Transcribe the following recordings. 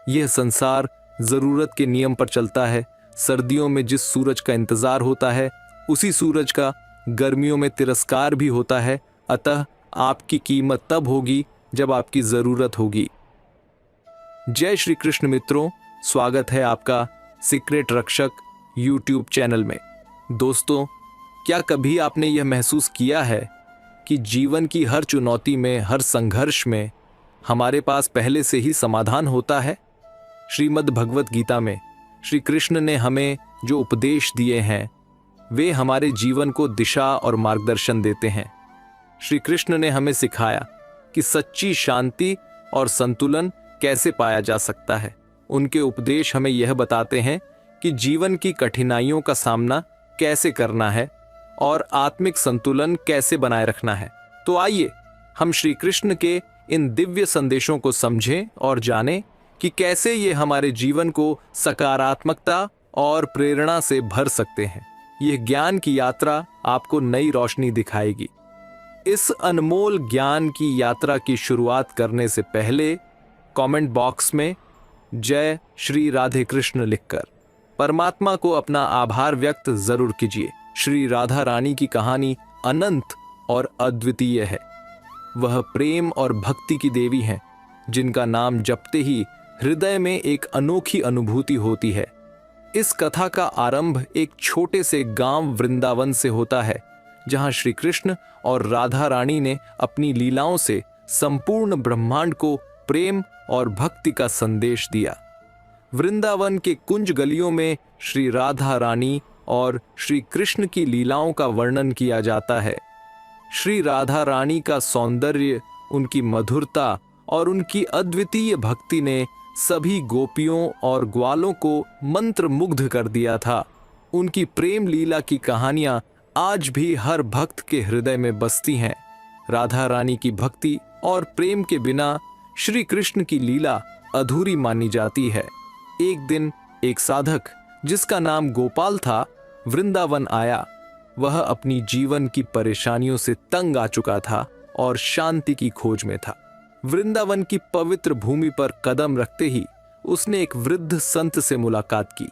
यह संसार जरूरत के नियम पर चलता है। सर्दियों में जिस सूरज का इंतजार होता है, उसी सूरज का गर्मियों में तिरस्कार भी होता है। अतः आपकी कीमत तब होगी जब आपकी जरूरत होगी। जय श्री कृष्ण मित्रों, स्वागत है आपका सीक्रेट रक्षक यूट्यूब चैनल में। दोस्तों, क्या कभी आपने यह महसूस किया है कि जीवन की हर चुनौती में, हर संघर्ष में हमारे पास पहले से ही समाधान होता है? श्रीमद् भगवत गीता में श्री कृष्ण ने हमें जो उपदेश दिए हैं, वे हमारे जीवन को दिशा और मार्गदर्शन देते हैं। श्री कृष्ण ने हमें सिखाया कि सच्ची शांति और संतुलन कैसे पाया जा सकता है। उनके उपदेश हमें यह बताते हैं कि जीवन की कठिनाइयों का सामना कैसे करना है और आत्मिक संतुलन कैसे बनाए रखना है। तो आइए हम श्री कृष्ण के इन दिव्य संदेशों को समझें और जानें कि कैसे ये हमारे जीवन को सकारात्मकता और प्रेरणा से भर सकते हैं। यह ज्ञान की यात्रा आपको नई रोशनी दिखाएगी। इस अनमोल ज्ञान की यात्रा की शुरुआत करने से पहले कमेंट बॉक्स में जय श्री राधे कृष्ण लिखकर परमात्मा को अपना आभार व्यक्त जरूर कीजिए। श्री राधा रानी की कहानी अनंत और अद्वितीय है। वह प्रेम और भक्ति की देवी हैं, जिनका नाम जपते ही हृदय में एक अनोखी अनुभूति होती है। इस कथा का आरंभ एक छोटे से गांव वृंदावन से होता है, जहां श्री कृष्ण और राधा रानी ने अपनी लीलाओं से संपूर्ण ब्रह्मांड को प्रेम और भक्ति का संदेश दिया। वृंदावन के कुंज गलियों में श्री राधा रानी और श्री कृष्ण की लीलाओं का वर्णन किया जाता है। श्री राधा रानी का सौंदर्य, उनकी मधुरता और उनकी अद्वितीय भक्ति ने सभी गोपियों और ग्वालों को मंत्रमुग्ध कर दिया था। उनकी प्रेम लीला की कहानियां आज भी हर भक्त के हृदय में बसती हैं। राधा रानी की भक्ति और प्रेम के बिना श्री कृष्ण की लीला अधूरी मानी जाती है। एक दिन एक साधक, जिसका नाम गोपाल था, वृंदावन आया। वह अपनी जीवन की परेशानियों से तंग आ चुका था और शांति की खोज में था। वृंदावन की पवित्र भूमि पर कदम रखते ही उसने एक वृद्ध संत से मुलाकात की।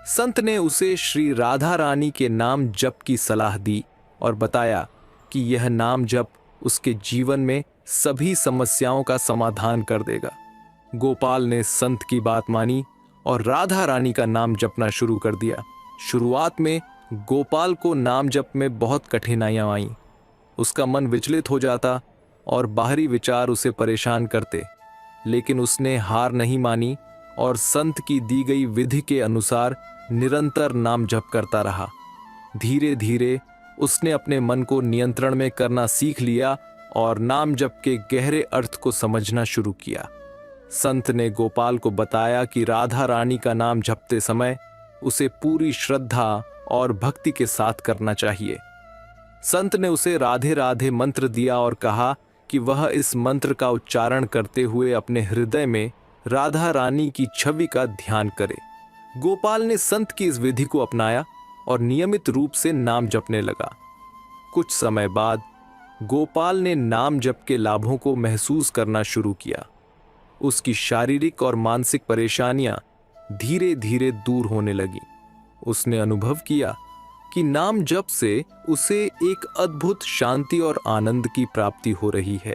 संत ने उसे श्री राधा रानी के नाम जप की सलाह दी और बताया कि यह नाम जप उसके जीवन में सभी समस्याओं का समाधान कर देगा। गोपाल ने संत की बात मानी और राधा रानी का नाम जपना शुरू कर दिया। शुरुआत में गोपाल को नाम जप में बहुत कठिनाइयां आईं। उसका मन विचलित हो जाता और बाहरी विचार उसे परेशान करते, लेकिन उसने हार नहीं मानी और संत की दी गई विधि के अनुसार निरंतर नाम जप करता रहा। धीरे धीरे उसने अपने मन को नियंत्रण में करना सीख लिया और नाम जप के गहरे अर्थ को समझना शुरू किया। संत ने गोपाल को बताया कि राधा रानी का नाम जपते समय उसे पूरी श्रद्धा और भक्ति के साथ करना चाहिए। संत ने उसे राधे राधे मंत्र दिया और कहा कि वह इस मंत्र का उच्चारण करते हुए अपने हृदय में राधा रानी की छवि का ध्यान करे। गोपाल ने संत की इस विधि को अपनाया और नियमित रूप से नाम जपने लगा। कुछ समय बाद गोपाल ने नाम जप के लाभों को महसूस करना शुरू किया। उसकी शारीरिक और मानसिक परेशानियां धीरे धीरे दूर होने लगीं। उसने अनुभव किया कि नाम जप से उसे एक अद्भुत शांति और आनंद की प्राप्ति हो रही है।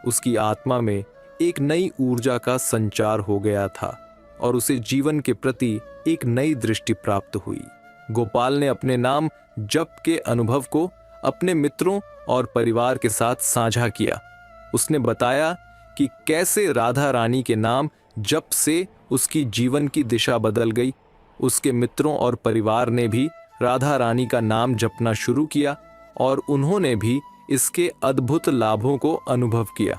उसकी आत्मा में एक नई ऊर्जा का संचार हो गया था और उसे जीवन के प्रति एक नई दृष्टि प्राप्त हुई। गोपाल ने अपने नाम जप के अनुभव को अपने मित्रों और परिवार के साथ साझा किया। उसने बताया कि कैसे राधा रानी के नाम जप से उसकी जीवन की दिशा बदल गई। उसके मित्रों और परिवार ने भी राधा रानी का नाम जपना शुरू किया और उन्होंने भी इसके अद्भुत लाभों को अनुभव किया।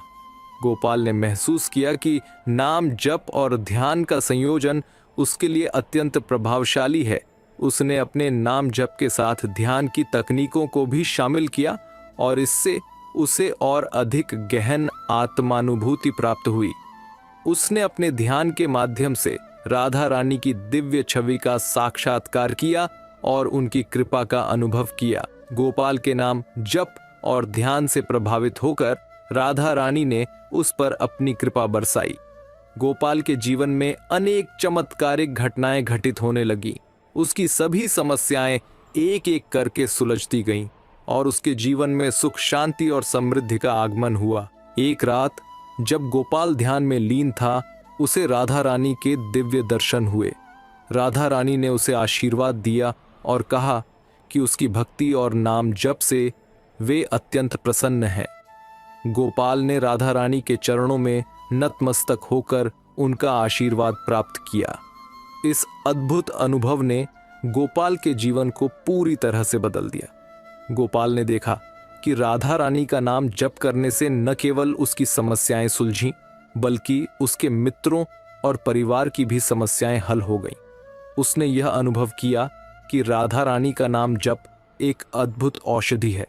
गोपाल ने महसूस किया कि नाम जप और ध्यान का संयोजन उसके लिए अत्यंत प्रभावशाली है। उसने अपने नाम जप के साथ ध्यान की तकनीकों को भी शामिल किया और इससे उसे और अधिक गहन आत्मानुभूति प्राप्त हुई। उसने अपने ध्यान के माध्यम से राधा रानी की दिव्य छवि का साक्षात्कार किया और उनकी कृपा का अनुभव किया। गोपाल के नाम जप और ध्यान से प्रभावित होकर राधा रानी ने उस पर अपनी कृपा बरसाई। गोपाल के जीवन में अनेक चमत्कारिक घटनाएं घटित होने लगी। उसकी सभी समस्याएं एक एक करके सुलझती गईं और उसके जीवन में सुख, शांति और समृद्धि का आगमन हुआ। एक रात जब गोपाल ध्यान में लीन था, उसे राधा रानी के दिव्य दर्शन हुए। राधा रानी ने उसे आशीर्वाद दिया और कहा कि उसकी भक्ति और नाम जप से वे अत्यंत प्रसन्न हैं। गोपाल ने राधा रानी के चरणों में नतमस्तक होकर उनका आशीर्वाद प्राप्त किया। इस अद्भुत अनुभव ने गोपाल के जीवन को पूरी तरह से बदल दिया। गोपाल ने देखा कि राधा रानी का नाम जप करने से न केवल उसकी समस्याएं सुलझीं, बल्कि उसके मित्रों और परिवार की भी समस्याएं हल हो गईं। उसने यह अनुभव किया कि राधा रानी का नाम जप एक अद्भुत औषधि है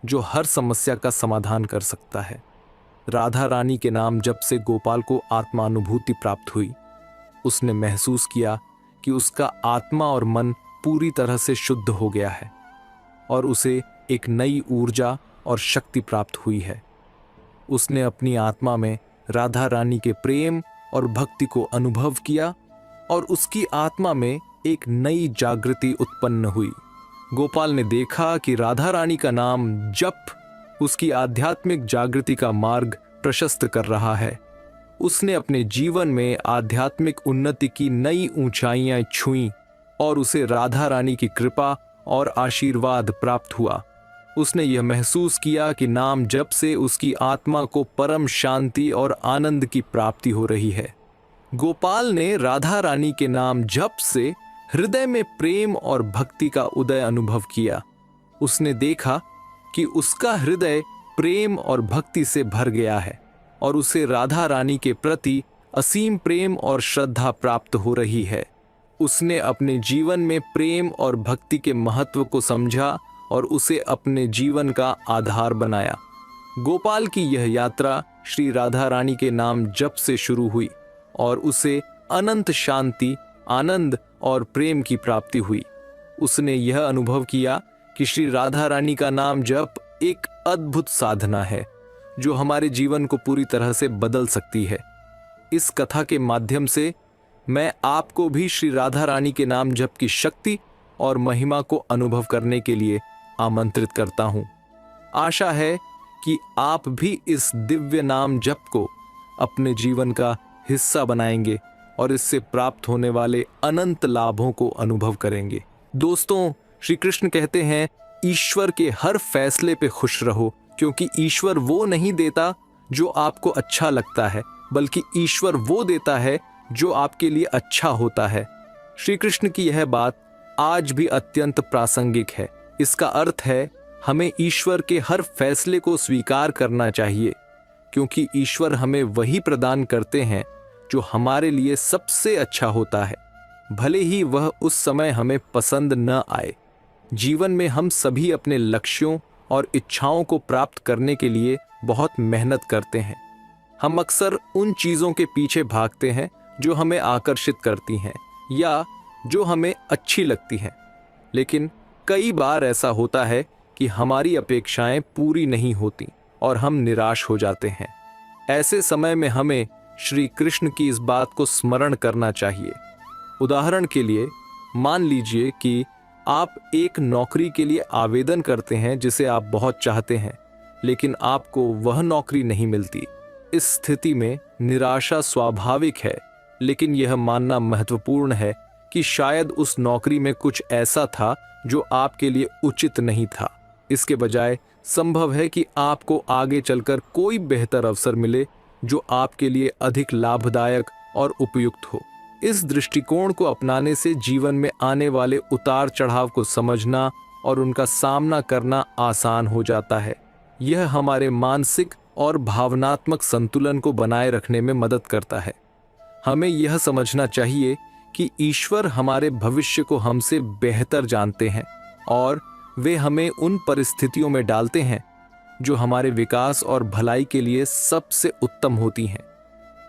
जो हर समस्या का समाधान कर सकता है। राधा रानी के नाम जप से गोपाल को आत्मानुभूति प्राप्त हुई। उसने महसूस किया कि उसका आत्मा और मन पूरी तरह से शुद्ध हो गया है और उसे एक नई ऊर्जा और शक्ति प्राप्त हुई है। उसने अपनी आत्मा में राधा रानी के प्रेम और भक्ति को अनुभव किया और उसकी आत्मा में एक नई जागृति उत्पन्न हुई। गोपाल ने देखा कि राधा रानी का नाम जप उसकी आध्यात्मिक जागृति का मार्ग प्रशस्त कर रहा है। उसने अपने जीवन में आध्यात्मिक उन्नति की नई ऊंचाइयां छुईं और उसे राधा रानी की कृपा और आशीर्वाद प्राप्त हुआ। उसने यह महसूस किया कि नाम जप से उसकी आत्मा को परम शांति और आनंद की प्राप्ति हो रही है। गोपाल ने राधा रानी के नाम जप से हृदय में प्रेम और भक्ति का उदय अनुभव किया। उसने देखा कि उसका हृदय प्रेम और भक्ति से भर गया है और उसे राधा रानी के प्रति असीम प्रेम और श्रद्धा प्राप्त हो रही है। उसने अपने जीवन में प्रेम और भक्ति के महत्व को समझा और उसे अपने जीवन का आधार बनाया। गोपाल की यह यात्रा श्री राधा रानी के नाम जप से शुरू हुई और उसे अनंत शांति, आनंद और प्रेम की प्राप्ति हुई। उसने यह अनुभव किया कि श्री राधा रानी का नाम जप एक अद्भुत साधना है जो हमारे जीवन को पूरी तरह से बदल सकती है। इस कथा के माध्यम से मैं आपको भी श्री राधा रानी के नाम जप की शक्ति और महिमा को अनुभव करने के लिए आमंत्रित करता हूं। आशा है कि आप भी इस दिव्य नाम जप को अपने जीवन का हिस्सा बनाएंगे और इससे प्राप्त होने वाले अनंत लाभों को अनुभव करेंगे। दोस्तों, श्री कृष्ण कहते हैं, ईश्वर के हर फैसले पे खुश रहो, क्योंकि ईश्वर वो नहीं देता जो आपको अच्छा लगता है, बल्कि ईश्वर वो देता है जो आपके लिए अच्छा होता है। श्री कृष्ण की यह बात आज भी अत्यंत प्रासंगिक है। इसका अर्थ है हमें ईश्वर के हर फैसले को स्वीकार करना चाहिए, क्योंकि ईश्वर हमें वही प्रदान करते हैं जो हमारे लिए सबसे अच्छा होता है, भले ही वह उस समय हमें पसंद न आए। जीवन में हम सभी अपने लक्ष्यों और इच्छाओं को प्राप्त करने के लिए बहुत मेहनत करते हैं। हम अक्सर उन चीज़ों के पीछे भागते हैं जो हमें आकर्षित करती हैं या जो हमें अच्छी लगती हैं, लेकिन कई बार ऐसा होता है कि हमारी अपेक्षाएं पूरी नहीं होती और हम निराश हो जाते हैं। ऐसे समय में हमें श्री कृष्ण की इस बात को स्मरण करना चाहिए। उदाहरण के लिए, मान लीजिए कि आप एक नौकरी के लिए आवेदन करते हैं जिसे आप बहुत चाहते हैं, लेकिन आपको वह नौकरी नहीं मिलती। इस स्थिति में निराशा स्वाभाविक है, लेकिन यह मानना महत्वपूर्ण है कि शायद उस नौकरी में कुछ ऐसा था जो आपके लिए उचित नहीं था। इसके बजाय संभव है कि आपको आगे चलकर कोई बेहतर अवसर मिले जो आपके लिए अधिक लाभदायक और उपयुक्त हो। इस दृष्टिकोण को अपनाने से जीवन में आने वाले उतार चढ़ाव को समझना और उनका सामना करना आसान हो जाता है। यह हमारे मानसिक और भावनात्मक संतुलन को बनाए रखने में मदद करता है। हमें यह समझना चाहिए कि ईश्वर हमारे भविष्य को हमसे बेहतर जानते हैं और वे हमें उन परिस्थितियों में डालते हैं जो हमारे विकास और भलाई के लिए सबसे उत्तम होती हैं।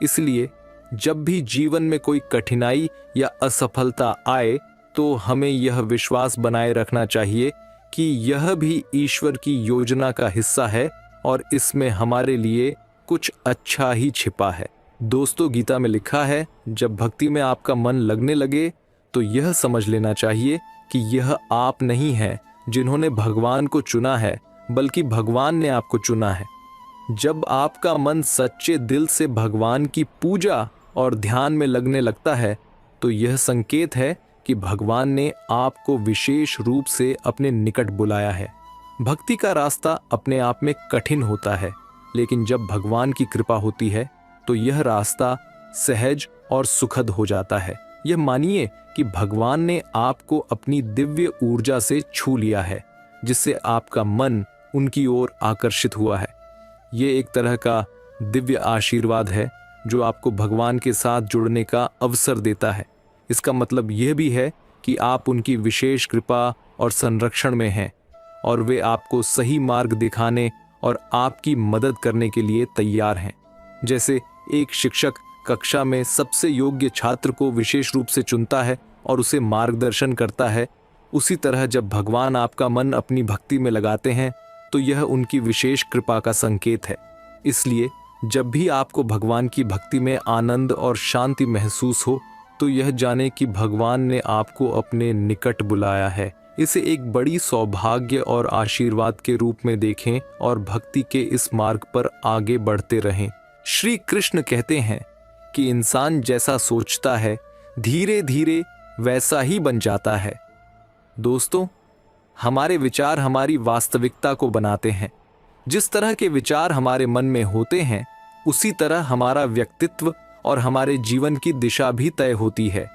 इसलिए जब भी जीवन में कोई कठिनाई या असफलता आए तो हमें यह विश्वास बनाए रखना चाहिए कि यह भी ईश्वर की योजना का हिस्सा है और इसमें हमारे लिए कुछ अच्छा ही छिपा है। दोस्तों, गीता में लिखा है, जब भक्ति में आपका मन लगने लगे तो यह समझ लेना चाहिए कि यह आप नहीं है जिन्होंने भगवान को चुना है, बल्कि भगवान ने आपको चुना है। जब आपका मन सच्चे दिल से भगवान की पूजा और ध्यान में लगने लगता है तो यह संकेत है कि भगवान ने आपको विशेष रूप से अपने निकट बुलाया है। भक्ति का रास्ता अपने आप में कठिन होता है, लेकिन जब भगवान की कृपा होती है तो यह रास्ता सहज और सुखद हो जाता है। यह मानिए कि भगवान ने आपको अपनी दिव्य ऊर्जा से छू लिया है, जिससे आपका मन उनकी ओर आकर्षित हुआ है। ये एक तरह का दिव्य आशीर्वाद है जो आपको भगवान के साथ जुड़ने का अवसर देता है। इसका मतलब यह भी है कि आप उनकी विशेष कृपा और संरक्षण में हैं और वे आपको सही मार्ग दिखाने और आपकी मदद करने के लिए तैयार हैं। जैसे एक शिक्षक कक्षा में सबसे योग्य छात्र को विशेष रूप से चुनता है और उसे मार्गदर्शन करता है, उसी तरह जब भगवान आपका मन अपनी भक्ति में लगाते हैं तो यह उनकी विशेष कृपा का संकेत है। इसलिए जब भी आपको भगवान की भक्ति में आनंद और शांति महसूस हो तो यह जाने कि भगवान ने आपको अपने निकट बुलाया है। इसे एक बड़ी सौभाग्य और आशीर्वाद के रूप में देखें और भक्ति के इस मार्ग पर आगे बढ़ते रहें। श्री कृष्ण कहते हैं कि इंसान जैसा सोचता है धीरे धीरे वैसा ही बन जाता है। दोस्तों, हमारे विचार हमारी वास्तविकता को बनाते हैं। जिस तरह के विचार हमारे मन में होते हैं उसी तरह हमारा व्यक्तित्व और हमारे जीवन की दिशा भी तय होती है।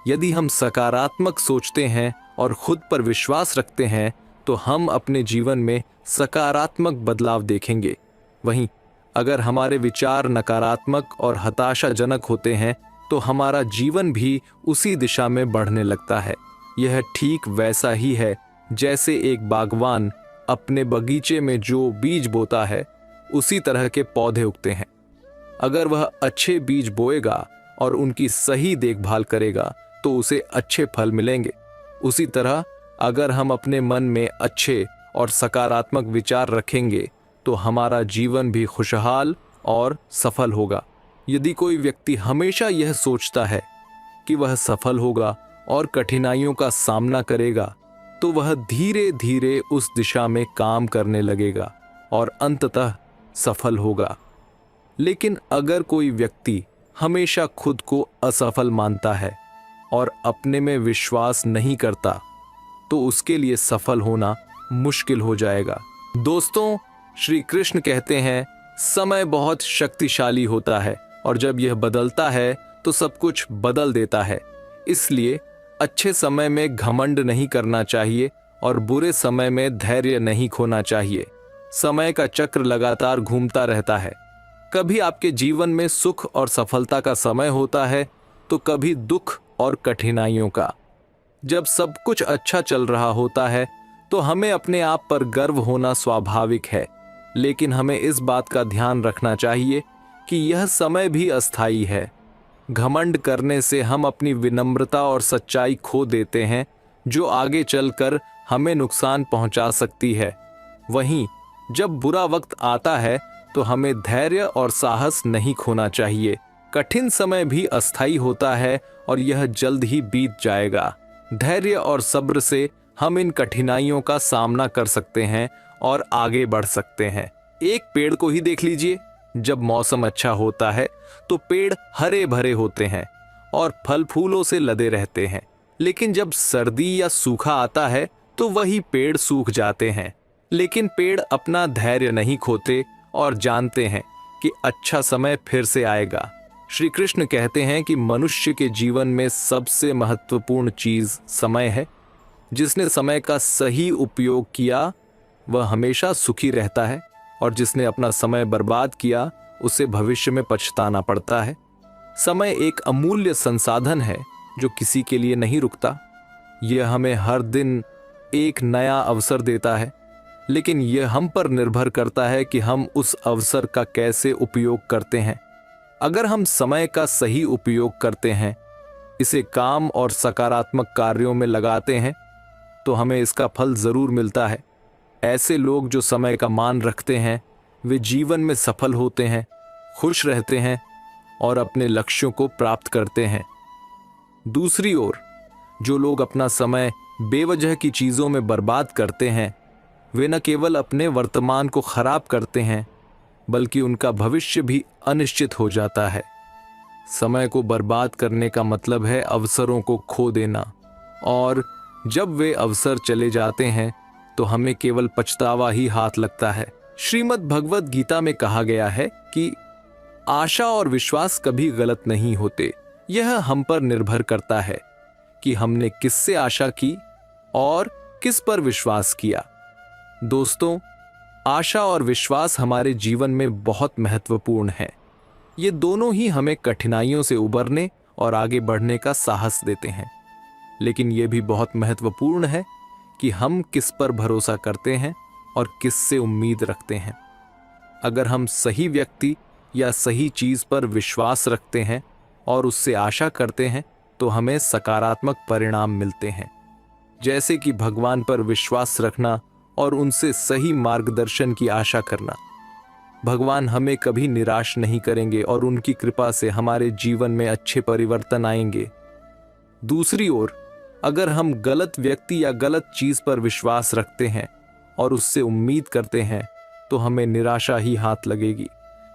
यदि हम सकारात्मक सोचते हैं और खुद पर विश्वास रखते हैं तो हम अपने जीवन में सकारात्मक बदलाव देखेंगे। वहीं अगर हमारे विचार नकारात्मक और हताशाजनक होते हैं तो हमारा जीवन भी उसी दिशा में बढ़ने लगता है। यह ठीक वैसा ही है जैसे एक बागवान अपने बगीचे में जो बीज बोता है उसी तरह के पौधे उगते हैं। अगर वह अच्छे बीज बोएगा और उनकी सही देखभाल करेगा तो उसे अच्छे फल मिलेंगे। उसी तरह अगर हम अपने मन में अच्छे और सकारात्मक विचार रखेंगे तो हमारा जीवन भी खुशहाल और सफल होगा। यदि कोई व्यक्ति हमेशा यह सोचता है कि वह सफल होगा और कठिनाइयों का सामना करेगा तो वह धीरे धीरे उस दिशा में काम करने लगेगा और अंततः सफल होगा। लेकिन अगर कोई व्यक्ति हमेशा खुद को असफल मानता है और अपने में विश्वास नहीं करता तो उसके लिए सफल होना मुश्किल हो जाएगा। दोस्तों, श्री कृष्ण कहते हैं समय बहुत शक्तिशाली होता है और जब यह बदलता है तो सब कुछ बदल देता है। इसलिए अच्छे समय में घमंड नहीं करना चाहिए और बुरे समय में धैर्य नहीं खोना चाहिए। समय का चक्र लगातार घूमता रहता है। कभी आपके जीवन में सुख और सफलता का समय होता है तो कभी दुख और कठिनाइयों का। जब सब कुछ अच्छा चल रहा होता है तो हमें अपने आप पर गर्व होना स्वाभाविक है, लेकिन हमें इस बात का ध्यान रखना चाहिए कि यह समय भी अस्थायी है। घमंड करने से हम अपनी विनम्रता और सच्चाई खो देते हैं जो आगे चलकर हमें नुकसान पहुंचा सकती है। वहीं जब बुरा वक्त आता है तो हमें धैर्य और साहस नहीं खोना चाहिए। कठिन समय भी अस्थायी होता है और यह जल्द ही बीत जाएगा। धैर्य और सब्र से हम इन कठिनाइयों का सामना कर सकते हैं और आगे बढ़ सकते हैं। एक पेड़ को ही देख लीजिए, जब मौसम अच्छा होता है तो पेड़ हरे भरे होते हैं और फल फूलों से लदे रहते हैं, लेकिन जब सर्दी या सूखा आता है तो वही पेड़ सूख जाते हैं। लेकिन पेड़ अपना धैर्य नहीं खोते और जानते हैं कि अच्छा समय फिर से आएगा। श्री कृष्ण कहते हैं कि मनुष्य के जीवन में सबसे महत्वपूर्ण चीज समय है। जिसने समय का सही उपयोग किया वह हमेशा सुखी रहता है और जिसने अपना समय बर्बाद किया उसे भविष्य में पछताना पड़ता है। समय एक अमूल्य संसाधन है जो किसी के लिए नहीं रुकता। यह हमें हर दिन एक नया अवसर देता है, लेकिन यह हम पर निर्भर करता है कि हम उस अवसर का कैसे उपयोग करते हैं। अगर हम समय का सही उपयोग करते हैं, इसे काम और सकारात्मक कार्यों में लगाते हैं, तो हमें इसका फल जरूर मिलता है। ऐसे लोग जो समय का मान रखते हैं वे जीवन में सफल होते हैं, खुश रहते हैं और अपने लक्ष्यों को प्राप्त करते हैं। दूसरी ओर जो लोग अपना समय बेवजह की चीज़ों में बर्बाद करते हैं, वे न केवल अपने वर्तमान को खराब करते हैं, बल्कि उनका भविष्य भी अनिश्चित हो जाता है। समय को बर्बाद करने का मतलब है अवसरों को खो देना, और जब वे अवसर चले जाते हैं तो हमें केवल पछतावा ही हाथ लगता है। श्रीमद् भगवत गीता में कहा गया है कि आशा और विश्वास कभी गलत नहीं होते। यह हम पर निर्भर करता है कि हमने किससे आशा की और किस पर विश्वास किया। दोस्तों, आशा और विश्वास हमारे जीवन में बहुत महत्वपूर्ण है। ये दोनों ही हमें कठिनाइयों से उबरने और आगे बढ़ने का साहस देते हैं। लेकिन यह भी बहुत महत्वपूर्ण है कि हम किस पर भरोसा करते हैं और किससे उम्मीद रखते हैं। अगर हम सही व्यक्ति या सही चीज पर विश्वास रखते हैं और उससे आशा करते हैं तो हमें सकारात्मक परिणाम मिलते हैं, जैसे कि भगवान पर विश्वास रखना और उनसे सही मार्गदर्शन की आशा करना। भगवान हमें कभी निराश नहीं करेंगे और उनकी कृपा से हमारे जीवन में अच्छे परिवर्तन आएंगे। दूसरी ओर अगर हम गलत व्यक्ति या गलत चीज पर विश्वास रखते हैं और उससे उम्मीद करते हैं तो हमें निराशा ही हाथ लगेगी,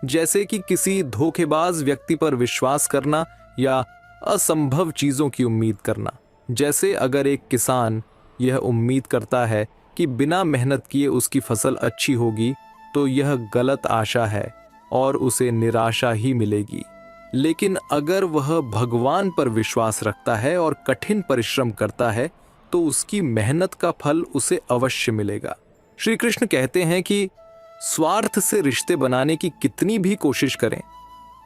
जैसे कि किसी धोखेबाज व्यक्ति पर विश्वास करना या असंभव चीजों की उम्मीद करना। जैसे अगर एक किसान यह उम्मीद करता है कि बिना मेहनत किए उसकी फसल अच्छी होगी, तो यह गलत आशा है और उसे निराशा ही मिलेगी। लेकिन अगर वह भगवान पर विश्वास रखता है और कठिन परिश्रम करता है तो उसकी मेहनत का फल उसे अवश्य मिलेगा। श्री कृष्ण कहते हैं कि स्वार्थ से रिश्ते बनाने की कितनी भी कोशिश करें,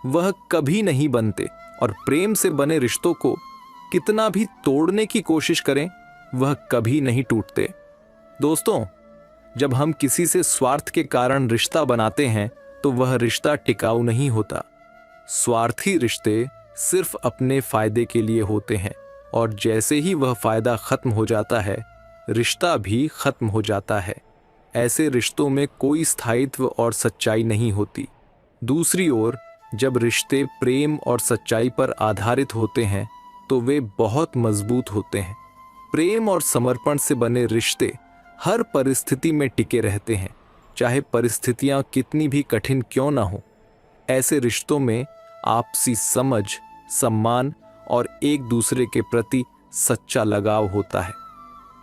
वह कभी नहीं बनते, और प्रेम से बने रिश्तों को कितना भी तोड़ने की कोशिश करें, वह कभी नहीं टूटते। दोस्तों, जब हम किसी से स्वार्थ के कारण रिश्ता बनाते हैं तो वह रिश्ता टिकाऊ नहीं होता। स्वार्थी रिश्ते सिर्फ अपने फायदे के लिए होते हैं, और जैसे ही वह फायदा खत्म हो जाता है, रिश्ता भी खत्म हो जाता है। ऐसे रिश्तों में कोई स्थायित्व और सच्चाई नहीं होती। दूसरी ओर जब रिश्ते प्रेम और सच्चाई पर आधारित होते हैं तो वे बहुत मजबूत होते हैं। प्रेम और समर्पण से बने रिश्ते हर परिस्थिति में टिके रहते हैं, चाहे परिस्थितियां कितनी भी कठिन क्यों ना हो। ऐसे रिश्तों में आपसी समझ, सम्मान और एक दूसरे के प्रति सच्चा लगाव होता है।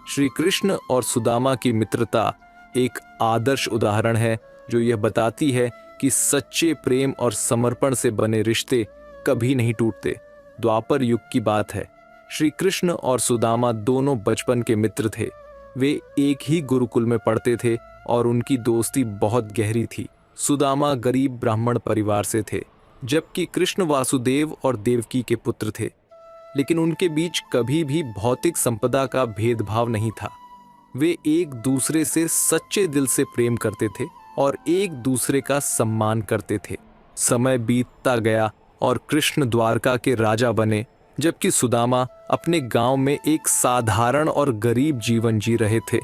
श्री कृष्ण और सुदामा की मित्रता एक आदर्श उदाहरण है जो यह बताती है कि सच्चे प्रेम और समर्पण से बने रिश्ते कभी नहीं टूटते। द्वापर युग की बात है। श्री कृष्ण और सुदामा दोनों बचपन के मित्र थे। वे एक ही गुरुकुल में पढ़ते थे और उनकी दोस्ती बहुत गहरी थी। सुदामा गरीब ब्राह्मण परिवार से थे, जबकि कृष्ण वासुदेव और देवकी के पुत्र थे। लेकिन उनके बीच कभी भी भौतिक संपदा का भेदभाव नहीं था। वे एक दूसरे से सच्चे दिल से प्रेम करते थे और एक दूसरे का सम्मान करते थे। समय बीतता गया और कृष्ण द्वारका के राजा बने, जबकि सुदामा अपने गांव में एक साधारण और गरीब जीवन जी रहे थे।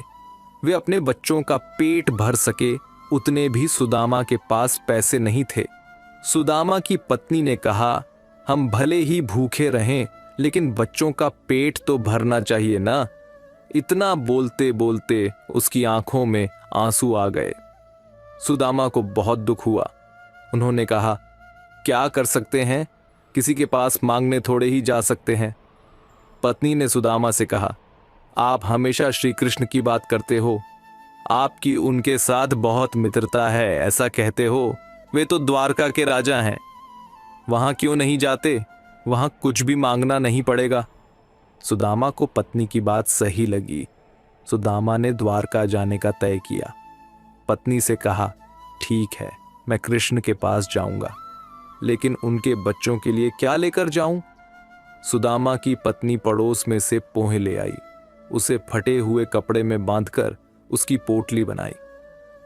वे अपने बच्चों का पेट भर सके उतने भी सुदामा के पास पैसे नहीं थे। सुदामा की पत्नी ने कहा, हम भले ही भूखे रहें लेकिन बच्चों का पेट तो भरना चाहिए ना। इतना बोलते बोलते उसकी आंखों में आंसू आ गए। सुदामा को बहुत दुख हुआ। उन्होंने कहा, क्या कर सकते हैं, किसी के पास मांगने थोड़े ही जा सकते हैं। पत्नी ने सुदामा से कहा, आप हमेशा श्री कृष्ण की बात करते हो, आपकी उनके साथ बहुत मित्रता है, ऐसा कहते हो। वे तो द्वारका के राजा हैं, वहां क्यों नहीं जाते, वहां कुछ भी मांगना नहीं पड़ेगा। सुदामा को पत्नी की बात सही लगी। सुदामा ने द्वारका जाने का तय किया। पत्नी से कहा, ठीक है, मैं कृष्ण के पास जाऊंगा, लेकिन उनके बच्चों के लिए क्या लेकर जाऊं? सुदामा की पत्नी पड़ोस में से पोहे ले आई। उसे फटे हुए कपड़े में बांधकर उसकी पोटली बनाई।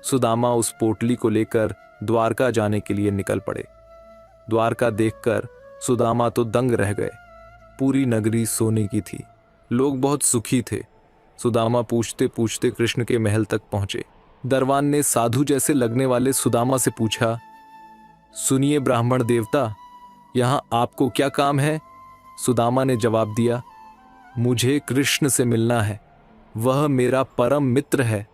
सुदामा उस पोटली को लेकर द्वारका जाने के लिए निकल पड़े। द्वारका देखकर सुदामा तो दंग रह गए। पूरी नगरी सोने की थी, लोग बहुत सुखी थे। सुदामा पूछते पूछते कृष्ण के महल तक पहुंचे। दरबान ने साधु जैसे लगने वाले सुदामा से पूछा, सुनिए ब्राह्मण देवता, यहाँ आपको क्या काम है? सुदामा ने जवाब दिया, मुझे कृष्ण से मिलना है, वह मेरा परम मित्र है।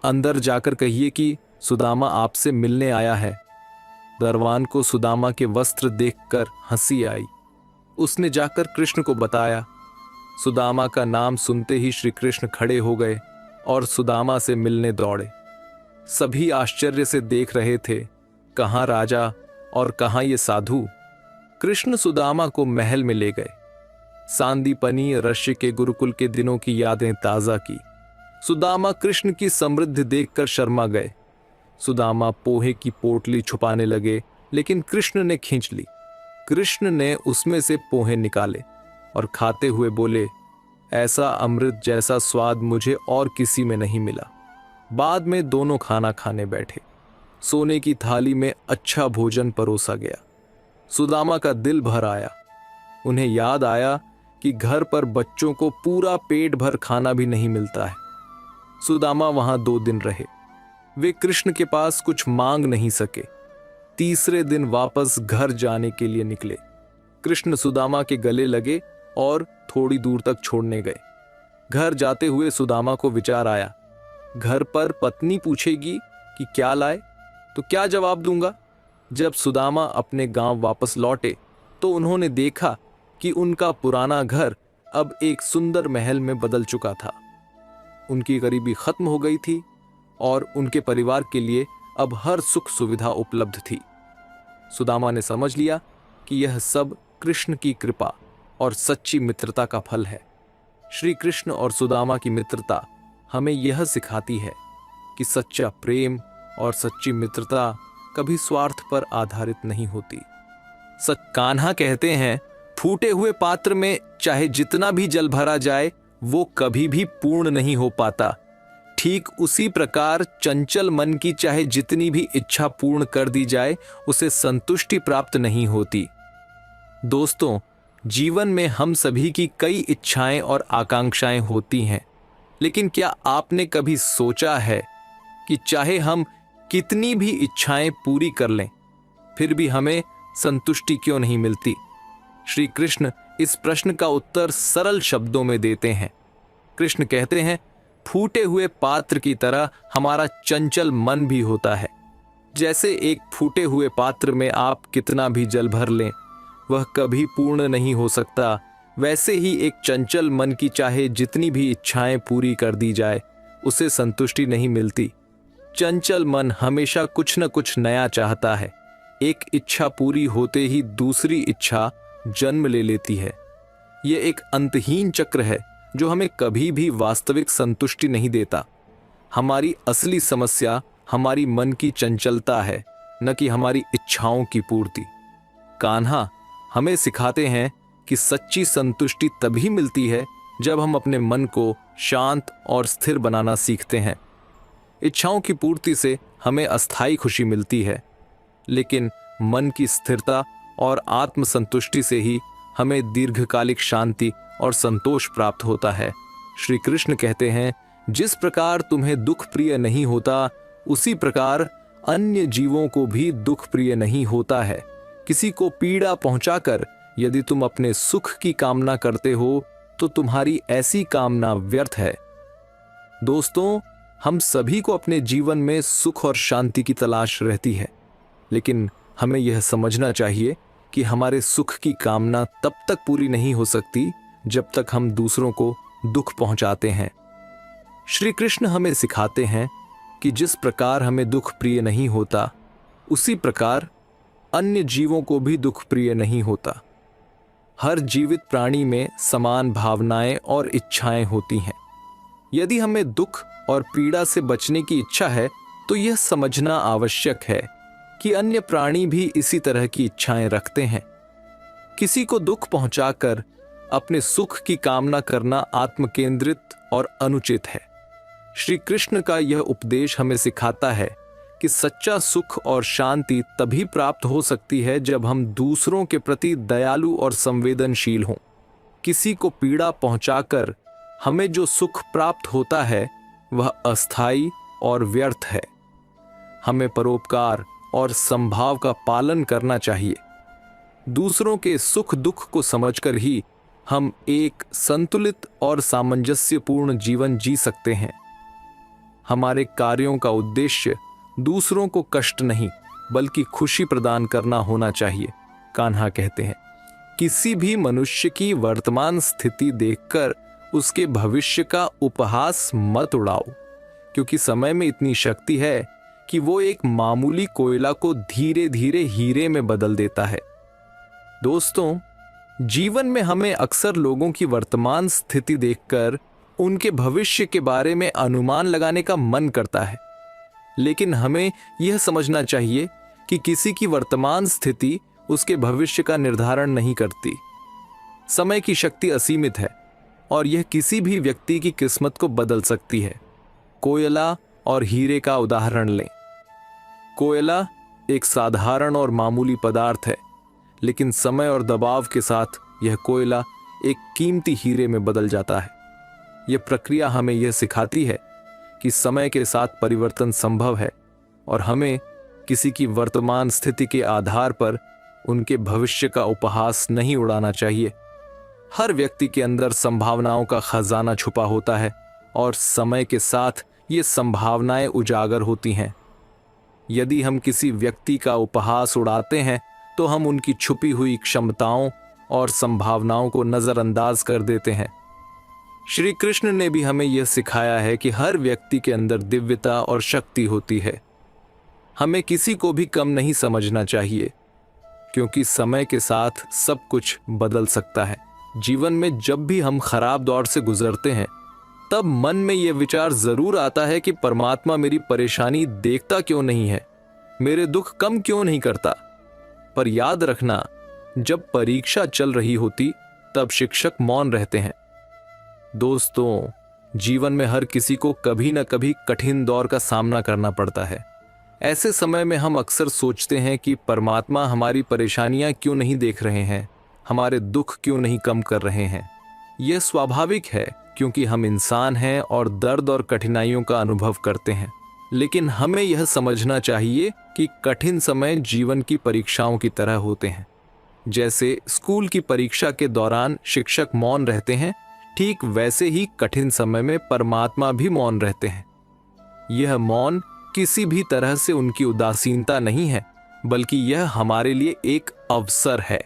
अंदर जाकर कहिए कि सुदामा आपसे मिलने आया है। दरवान को सुदामा के वस्त्र देखकर हंसी आई। उसने जाकर कृष्ण को बताया। सुदामा का नाम सुनते ही श्री कृष्ण खड़े हो गए और सुदामा से मिलने दौड़े। सभी आश्चर्य से देख रहे थे, कहाँ राजा और कहाँ ये साधु। कृष्ण सुदामा को महल में ले गए। सांदीपनी ऋषि के गुरुकुल के दिनों की यादें ताजा की। सुदामा कृष्ण की समृद्धि देखकर शर्मा गए। सुदामा पोहे की पोटली छुपाने लगे, लेकिन कृष्ण ने खींच ली। कृष्ण ने उसमें से पोहे निकाले और खाते हुए बोले, ऐसा अमृत जैसा स्वाद मुझे और किसी में नहीं मिला। बाद में दोनों खाना खाने बैठे। सोने की थाली में अच्छा भोजन परोसा गया। सुदामा का दिल भर आया। उन्हें याद आया कि घर पर बच्चों को पूरा पेट भर खाना भी नहीं मिलता है। सुदामा वहां 2 दिन रहे। वे कृष्ण के पास कुछ मांग नहीं सके। तीसरे दिन वापस घर जाने के लिए निकले। कृष्ण सुदामा के गले लगे और थोड़ी दूर तक छोड़ने गए। घर जाते हुए सुदामा को विचार आया, घर पर पत्नी पूछेगी कि क्या लाए, तो क्या जवाब दूंगा। जब सुदामा अपने गांव वापस लौटे तो उन्होंने देखा कि उनका पुराना घर अब एक सुंदर महल में बदल चुका था। उनकी गरीबी खत्म हो गई थी और उनके परिवार के लिए अब हर सुख सुविधा उपलब्ध थी। सुदामा ने समझ लिया कि यह सब कृष्ण की कृपा और सच्ची मित्रता का फल है। श्री कृष्ण और सुदामा की मित्रता हमें यह सिखाती है कि सच्चा प्रेम और सच्ची मित्रता कभी स्वार्थ पर आधारित नहीं होती। कान्हा कहते हैं, फूटे हुए पात्र में चाहे जितना भी जल भरा जाए वो कभी भी पूर्ण नहीं हो पाता। ठीक उसी प्रकार चंचल मन की चाहे जितनी भी इच्छा पूर्ण कर दी जाए उसे संतुष्टि प्राप्त नहीं होती। दोस्तों, जीवन में हम सभी की कई इच्छाएं और आकांक्षाएं होती हैं, लेकिन क्या आपने कभी सोचा है कि चाहे हम कितनी भी इच्छाएं पूरी कर लें फिर भी हमें संतुष्टि क्यों नहीं मिलती? श्री कृष्ण इस प्रश्न का उत्तर सरल शब्दों में देते हैं। कृष्ण कहते हैं, फूटे हुए पात्र की तरह हमारा चंचल मन भी होता है। जैसे एक फूटे हुए पात्र में आप कितना भी जल भर लें वह कभी पूर्ण नहीं हो सकता, वैसे ही एक चंचल मन की चाहे जितनी भी इच्छाएं पूरी कर दी जाए उसे संतुष्टि नहीं मिलती। चंचल मन हमेशा कुछ न कुछ नया चाहता है। एक इच्छा पूरी होते ही दूसरी इच्छा जन्म ले लेती है। यह एक अंतहीन चक्र है जो हमें कभी भी वास्तविक संतुष्टि नहीं देता। हमारी असली समस्या हमारी मन की चंचलता है, न कि हमारी इच्छाओं की पूर्ति। कान्हा हमें सिखाते हैं कि सच्ची संतुष्टि तभी मिलती है जब हम अपने मन को शांत और स्थिर बनाना सीखते हैं। इच्छाओं की पूर्ति से हमें अस्थायी खुशी मिलती है, लेकिन मन की स्थिरता और आत्मसंतुष्टि से ही हमें दीर्घकालिक शांति और संतोष प्राप्त होता है। श्री कृष्ण कहते हैं, जिस प्रकार तुम्हें दुख प्रिय नहीं होता उसी प्रकार अन्य जीवों को भी दुख प्रिय नहीं होता है। किसी को पीड़ा पहुंचाकर यदि तुम अपने सुख की कामना करते हो तो तुम्हारी ऐसी कामना व्यर्थ है। दोस्तों, हम सभी को अपने जीवन में सुख और शांति की तलाश रहती है, लेकिन हमें यह समझना चाहिए कि हमारे सुख की कामना तब तक पूरी नहीं हो सकती जब तक हम दूसरों को दुख पहुंचाते हैं। श्री कृष्ण हमें सिखाते हैं कि जिस प्रकार हमें दुख प्रिय नहीं होता उसी प्रकार अन्य जीवों को भी दुख प्रिय नहीं होता। हर जीवित प्राणी में समान भावनाएं और इच्छाएं होती हैं। यदि हमें दुख और पीड़ा से बचने की इच्छा है तो यह समझना आवश्यक है कि अन्य प्राणी भी इसी तरह की इच्छाएं रखते हैं। किसी को दुख पहुंचाकर अपने सुख की कामना करना आत्मकेंद्रित और अनुचित है। श्री कृष्ण का यह उपदेश हमें सिखाता है कि सच्चा सुख और शांति तभी प्राप्त हो सकती है जब हम दूसरों के प्रति दयालु और संवेदनशील हों। किसी को पीड़ा पहुंचाकर हमें जो सुख प्राप्त होता है वह अस्थायी और व्यर्थ है। हमें परोपकार और समभाव का पालन करना चाहिए। दूसरों के सुख दुख को समझकर ही हम एक संतुलित और सामंजस्यपूर्ण जीवन जी सकते हैं। हमारे कार्यों का उद्देश्य दूसरों को कष्ट नहीं बल्कि खुशी प्रदान करना होना चाहिए। कान्हा कहते हैं, किसी भी मनुष्य की वर्तमान स्थिति देखकर उसके भविष्य का उपहास मत उड़ाओ, क्योंकि समय में इतनी शक्ति है कि वो एक मामूली कोयला को धीरे धीरे हीरे में बदल देता है। दोस्तों, जीवन में हमें अक्सर लोगों की वर्तमान स्थिति देखकर उनके भविष्य के बारे में अनुमान लगाने का मन करता है, लेकिन हमें यह समझना चाहिए कि किसी की वर्तमान स्थिति उसके भविष्य का निर्धारण नहीं करती। समय की शक्ति असीमित है और यह किसी भी व्यक्ति की किस्मत को बदल सकती है। कोयला और हीरे का उदाहरण लें। कोयला एक साधारण और मामूली पदार्थ है, लेकिन समय और दबाव के साथ यह कोयला एक कीमती हीरे में बदल जाता है। यह प्रक्रिया हमें यह सिखाती है कि समय के साथ परिवर्तन संभव है और हमें किसी की वर्तमान स्थिति के आधार पर उनके भविष्य का उपहास नहीं उड़ाना चाहिए। हर व्यक्ति के अंदर संभावनाओं का खजाना छुपा होता है और समय के साथ ये संभावनाएं उजागर होती हैं। यदि हम किसी व्यक्ति का उपहास उड़ाते हैं तो हम उनकी छुपी हुई क्षमताओं और संभावनाओं को नजरअंदाज कर देते हैं। श्री कृष्ण ने भी हमें यह सिखाया है कि हर व्यक्ति के अंदर दिव्यता और शक्ति होती है। हमें किसी को भी कम नहीं समझना चाहिए, क्योंकि समय के साथ सब कुछ बदल सकता है। जीवन में जब भी हम खराब दौर से गुजरते हैं, तब मन में यह विचार जरूर आता है कि परमात्मा मेरी परेशानी देखता क्यों नहीं है, मेरे दुख कम क्यों नहीं करता। पर याद रखना, जब परीक्षा चल रही होती तब शिक्षक मौन रहते हैं। दोस्तों, जीवन में हर किसी को कभी न कभी कठिन दौर का सामना करना पड़ता है। ऐसे समय में हम अक्सर सोचते हैं कि परमात्मा हमारी परेशानियां क्यों नहीं देख रहे हैं, हमारे दुख क्यों नहीं कम कर रहे हैं। यह स्वाभाविक है, क्योंकि हम इंसान हैं और दर्द और कठिनाइयों का अनुभव करते हैं। लेकिन हमें यह समझना चाहिए कि कठिन समय जीवन की परीक्षाओं की तरह होते हैं। जैसे स्कूल की परीक्षा के दौरान शिक्षक मौन रहते हैं, ठीक वैसे ही कठिन समय में परमात्मा भी मौन रहते हैं। यह मौन किसी भी तरह से उनकी उदासीनता नहीं है, बल्कि यह हमारे लिए एक अवसर है।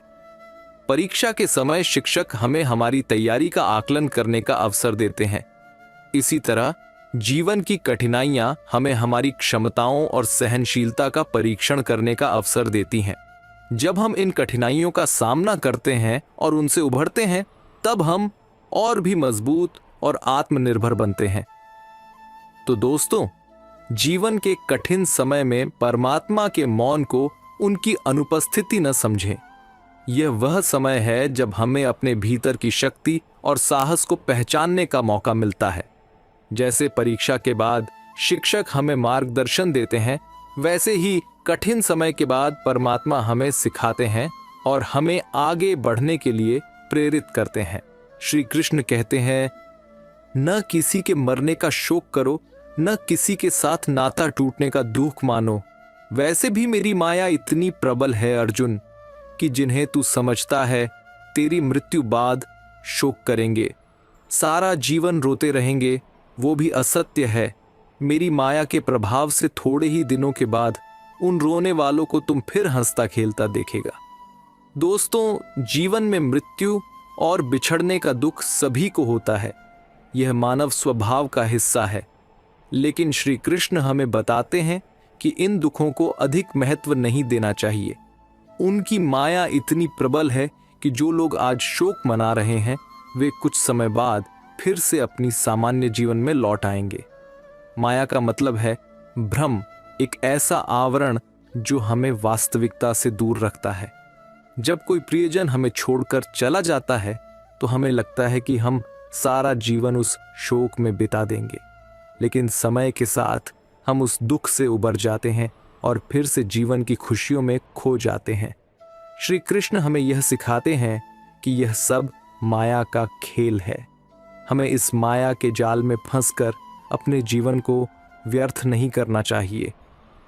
परीक्षा के समय शिक्षक हमें हमारी तैयारी का आकलन करने का अवसर देते हैं। इसी तरह जीवन की कठिनाइयां हमें हमारी क्षमताओं और सहनशीलता का परीक्षण करने का अवसर देती हैं। जब हम इन कठिनाइयों का सामना करते हैं और उनसे उभरते हैं, तब हम और भी मजबूत और आत्मनिर्भर बनते हैं। तो दोस्तों, जीवन के कठिन समय में परमात्मा के मौन को उनकी अनुपस्थिति न समझें। यह वह समय है जब हमें अपने भीतर की शक्ति और साहस को पहचानने का मौका मिलता है। जैसे परीक्षा के बाद शिक्षक हमें मार्गदर्शन देते हैं, वैसे ही कठिन समय के बाद परमात्मा हमें सिखाते हैं और हमें आगे बढ़ने के लिए प्रेरित करते हैं। श्री कृष्ण कहते हैं, न किसी के मरने का शोक करो, न किसी के साथ नाता टूटने का दुख मानो। वैसे भी मेरी माया इतनी प्रबल है अर्जुन, कि जिन्हें तू समझता है तेरी मृत्यु बाद शोक करेंगे, सारा जीवन रोते रहेंगे, वो भी असत्य है। मेरी माया के प्रभाव से थोड़े ही दिनों के बाद उन रोने वालों को तुम फिर हंसता खेलता देखेगा। दोस्तों, जीवन में मृत्यु और बिछड़ने का दुख सभी को होता है। यह मानव स्वभाव का हिस्सा है। लेकिन श्री कृष्ण हमें बताते हैं कि इन दुखों को अधिक महत्व नहीं देना चाहिए। उनकी माया इतनी प्रबल है कि जो लोग आज शोक मना रहे हैं, वे कुछ समय बाद फिर से अपनी सामान्य जीवन में लौट आएंगे। माया का मतलब है भ्रम, एक ऐसा आवरण जो हमें वास्तविकता से दूर रखता है। जब कोई प्रियजन हमें छोड़कर चला जाता है तो हमें लगता है कि हम सारा जीवन उस शोक में बिता देंगे, लेकिन समय के साथ हम उस दुख से उबर जाते हैं और फिर से जीवन की खुशियों में खो जाते हैं। श्री कृष्ण हमें यह सिखाते हैं कि यह सब माया का खेल है। हमें इस माया के जाल में फंसकर अपने जीवन को व्यर्थ नहीं करना चाहिए।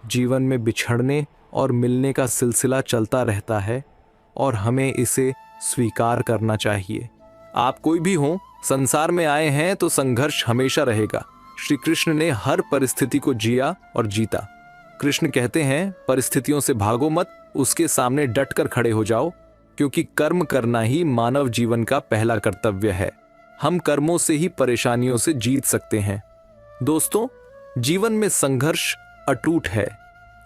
जीवन में बिछड़ने और मिलने का सिलसिला चलता रहता है और हमें इसे स्वीकार करना चाहिए। आप कोई भी हो, संसार में आए हैं तो संघर्ष हमेशा रहेगा। श्री कृष्ण ने हर परिस्थिति को जिया और जीता। कृष्ण कहते हैं, परिस्थितियों से भागो मत, उसके सामने डटकर खड़े हो जाओ, क्योंकि कर्म करना ही मानव जीवन का पहला कर्तव्य है। हम कर्मों से ही परेशानियों से जीत सकते हैं। दोस्तों, जीवन में संघर्ष अटूट है।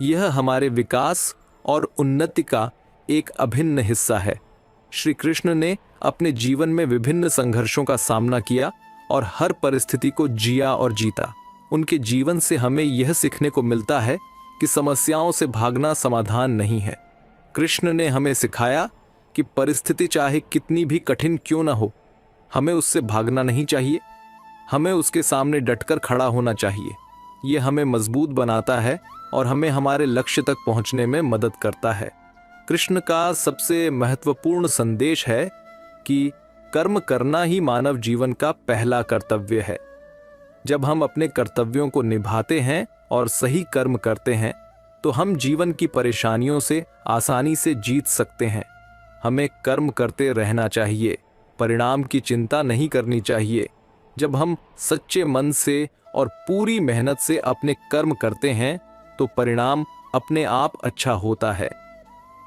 यह हमारे विकास और उन्नति का एक अभिन्न हिस्सा है। श्री कृष्ण ने अपने जीवन में विभिन्न संघर्षों का सामना किया और हर परिस्थिति को जिया और जीता। उनके जीवन से हमें यह सीखने को मिलता है कि समस्याओं से भागना समाधान नहीं है। कृष्ण ने हमें सिखाया कि परिस्थिति चाहे कितनी भी कठिन क्यों ना हो, हमें उससे भागना नहीं चाहिए, हमें उसके सामने डटकर खड़ा होना चाहिए। यह हमें मजबूत बनाता है और हमें हमारे लक्ष्य तक पहुंचने में मदद करता है। कृष्ण का सबसे महत्वपूर्ण संदेश है कि कर्म करना ही मानव जीवन का पहला कर्तव्य है। जब हम अपने कर्तव्यों को निभाते हैं और सही कर्म करते हैं तो हम जीवन की परेशानियों से आसानी से जीत सकते हैं। हमें कर्म करते रहना चाहिए, परिणाम की चिंता नहीं करनी चाहिए। जब हम सच्चे मन से और पूरी मेहनत से अपने कर्म करते हैं तो परिणाम अपने आप अच्छा होता है।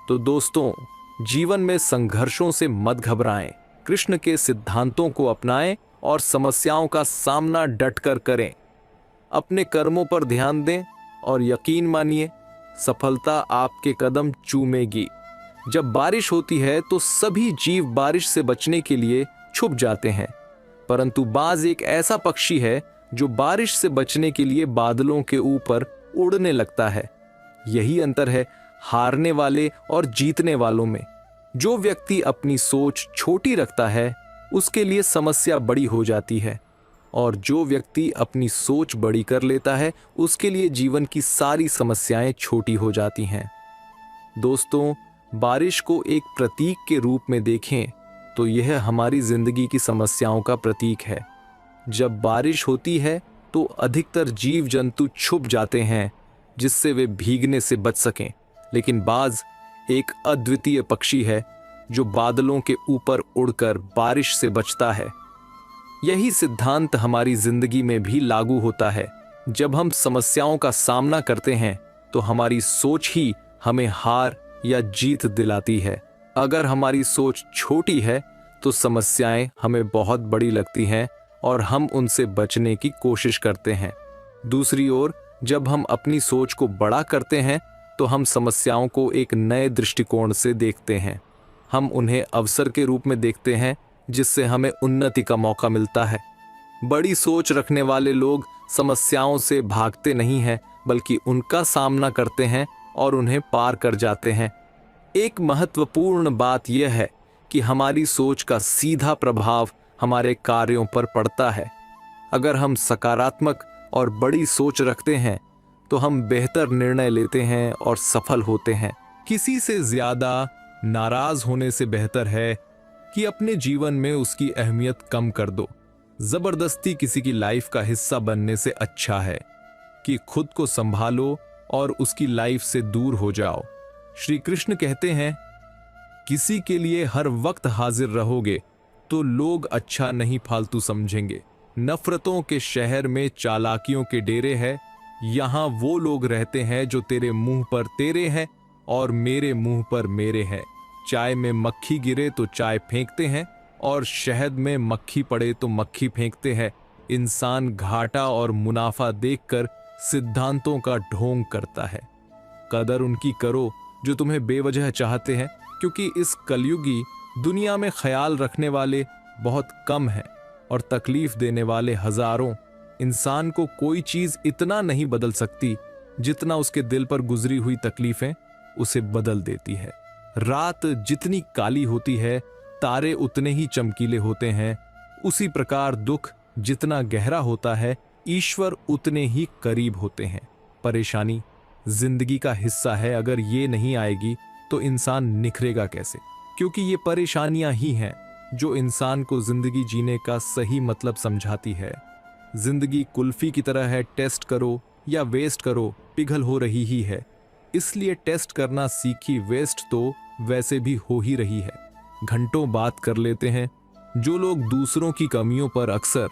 तो दोस्तों, जीवन में संघर्षों से मत घबराएं, कृष्ण के सिद्धांतों को अपनाएं और समस्याओं का सामना डटकर करें। अपने कर्मों पर ध्यान दें और यकीन मानिए, सफलता आपके कदम चूमेगी। जब बारिश होती है तो सभी जीव बारिश से बचने के लिए छुप जाते हैं, परंतु बाज एक ऐसा पक्षी है जो बारिश से बचने के लिए बादलों के ऊपर उड़ने लगता है। यही अंतर है हारने वाले और जीतने वालों में। जो व्यक्ति अपनी सोच छोटी रखता है उसके लिए समस्या बड़ी हो जाती है, और जो व्यक्ति अपनी सोच बड़ी कर लेता है उसके लिए जीवन की सारी समस्याएं छोटी हो जाती हैं। दोस्तों, बारिश को एक प्रतीक के रूप में देखें तो यह हमारी जिंदगी की समस्याओं का प्रतीक है। जब बारिश होती है तो अधिकतर जीव जंतु छुप जाते हैं जिससे वे भीगने से बच सकें, लेकिन बाज एक अद्वितीय पक्षी है जो बादलों के ऊपर उड़कर बारिश से बचता है। यही सिद्धांत हमारी जिंदगी में भी लागू होता है। जब हम समस्याओं का सामना करते हैं तो हमारी सोच ही हमें हार या जीत दिलाती है। अगर हमारी सोच छोटी है तो समस्याएं हमें बहुत बड़ी लगती हैं और हम उनसे बचने की कोशिश करते हैं। दूसरी ओर, जब हम अपनी सोच को बड़ा करते हैं तो हम समस्याओं को एक नए दृष्टिकोण से देखते हैं। हम उन्हें अवसर के रूप में देखते हैं जिससे हमें उन्नति का मौका मिलता है। बड़ी सोच रखने वाले लोग समस्याओं से भागते नहीं हैं, बल्कि उनका सामना करते हैं और उन्हें पार कर जाते हैं। एक महत्वपूर्ण बात यह है कि हमारी सोच का सीधा प्रभाव हमारे कार्यों पर पड़ता है। अगर हम सकारात्मक और बड़ी सोच रखते हैं तो हम बेहतर निर्णय लेते हैं और सफल होते हैं। किसी से ज्यादा नाराज होने से बेहतर है कि अपने जीवन में उसकी अहमियत कम कर दो। जबरदस्ती किसी की लाइफ का हिस्सा बनने से अच्छा है कि खुद को संभालो और उसकी लाइफ से दूर हो जाओ। श्री कृष्ण कहते हैं, किसी के लिए हर वक्त हाजिर रहोगे तो लोग अच्छा नहीं फालतू समझेंगे। नफरतों के शहर में चालाकियों के डेरे हैं। यहाँ वो लोग रहते हैं जो तेरे मुंह पर तेरे हैं और मेरे मुंह पर मेरे हैं। चाय में मक्खी गिरे तो चाय फेंकते हैं और शहद में मक्खी पड़े तो मक्खी फेंकते हैं। इंसान घाटा और मुनाफा देखकर सिद्धांतों का ढोंग करता है। कदर उनकी करो जो तुम्हें बेवजह चाहते हैं, क्योंकि इस कलयुगी दुनिया में ख्याल रखने वाले बहुत कम हैं और तकलीफ देने वाले हजारों। इंसान को कोई चीज इतना नहीं बदल सकती जितना उसके दिल पर गुजरी हुई तकलीफें उसे बदल देती है। रात जितनी काली होती है तारे उतने ही चमकीले होते हैं। उसी प्रकार दुख जितना गहरा होता है ईश्वर उतने ही करीब होते हैं। परेशानी जिंदगी का हिस्सा है। अगर ये नहीं आएगी तो इंसान निखरेगा कैसे? क्योंकि ये परेशानियां ही हैं जो इंसान को जिंदगी जीने का सही मतलब समझाती है। जिंदगी कुल्फी की तरह है, टेस्ट करो या वेस्ट करो, पिघल हो रही ही है। इसलिए टेस्ट करना सीखी, वेस्ट तो वैसे भी हो ही रही है। घंटों बात कर लेते हैं। जो लोग दूसरों की कमियों पर अक्सर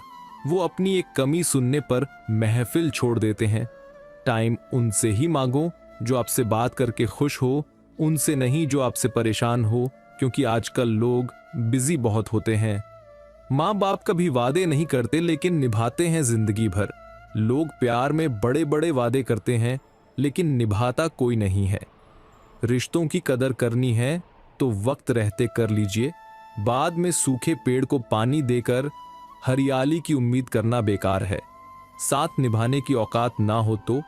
वो अपनी एक कमी सुनने पर महफिल छोड़ देते हैं। टाइम उनसे ही मांगो जो आपसे बात करके खुश हो, उनसे नहीं जो आपसे परेशान हो, क्योंकि आजकल लोग बिजी बहुत होते हैं। माँ बाप कभी वादे नहीं करते लेकिन निभाते हैं जिंदगी भर। लोग प्यार में बड़े बड़े वादे करते हैं लेकिन निभाता कोई नहीं है। रिश्तों की कदर करनी है तो वक्त रहते कर लीजिए। बाद में सूखे पेड़ को पानी देकर हरियाली की उम्मीद करना बेकार है। साथ निभाने की औकात ना हो तो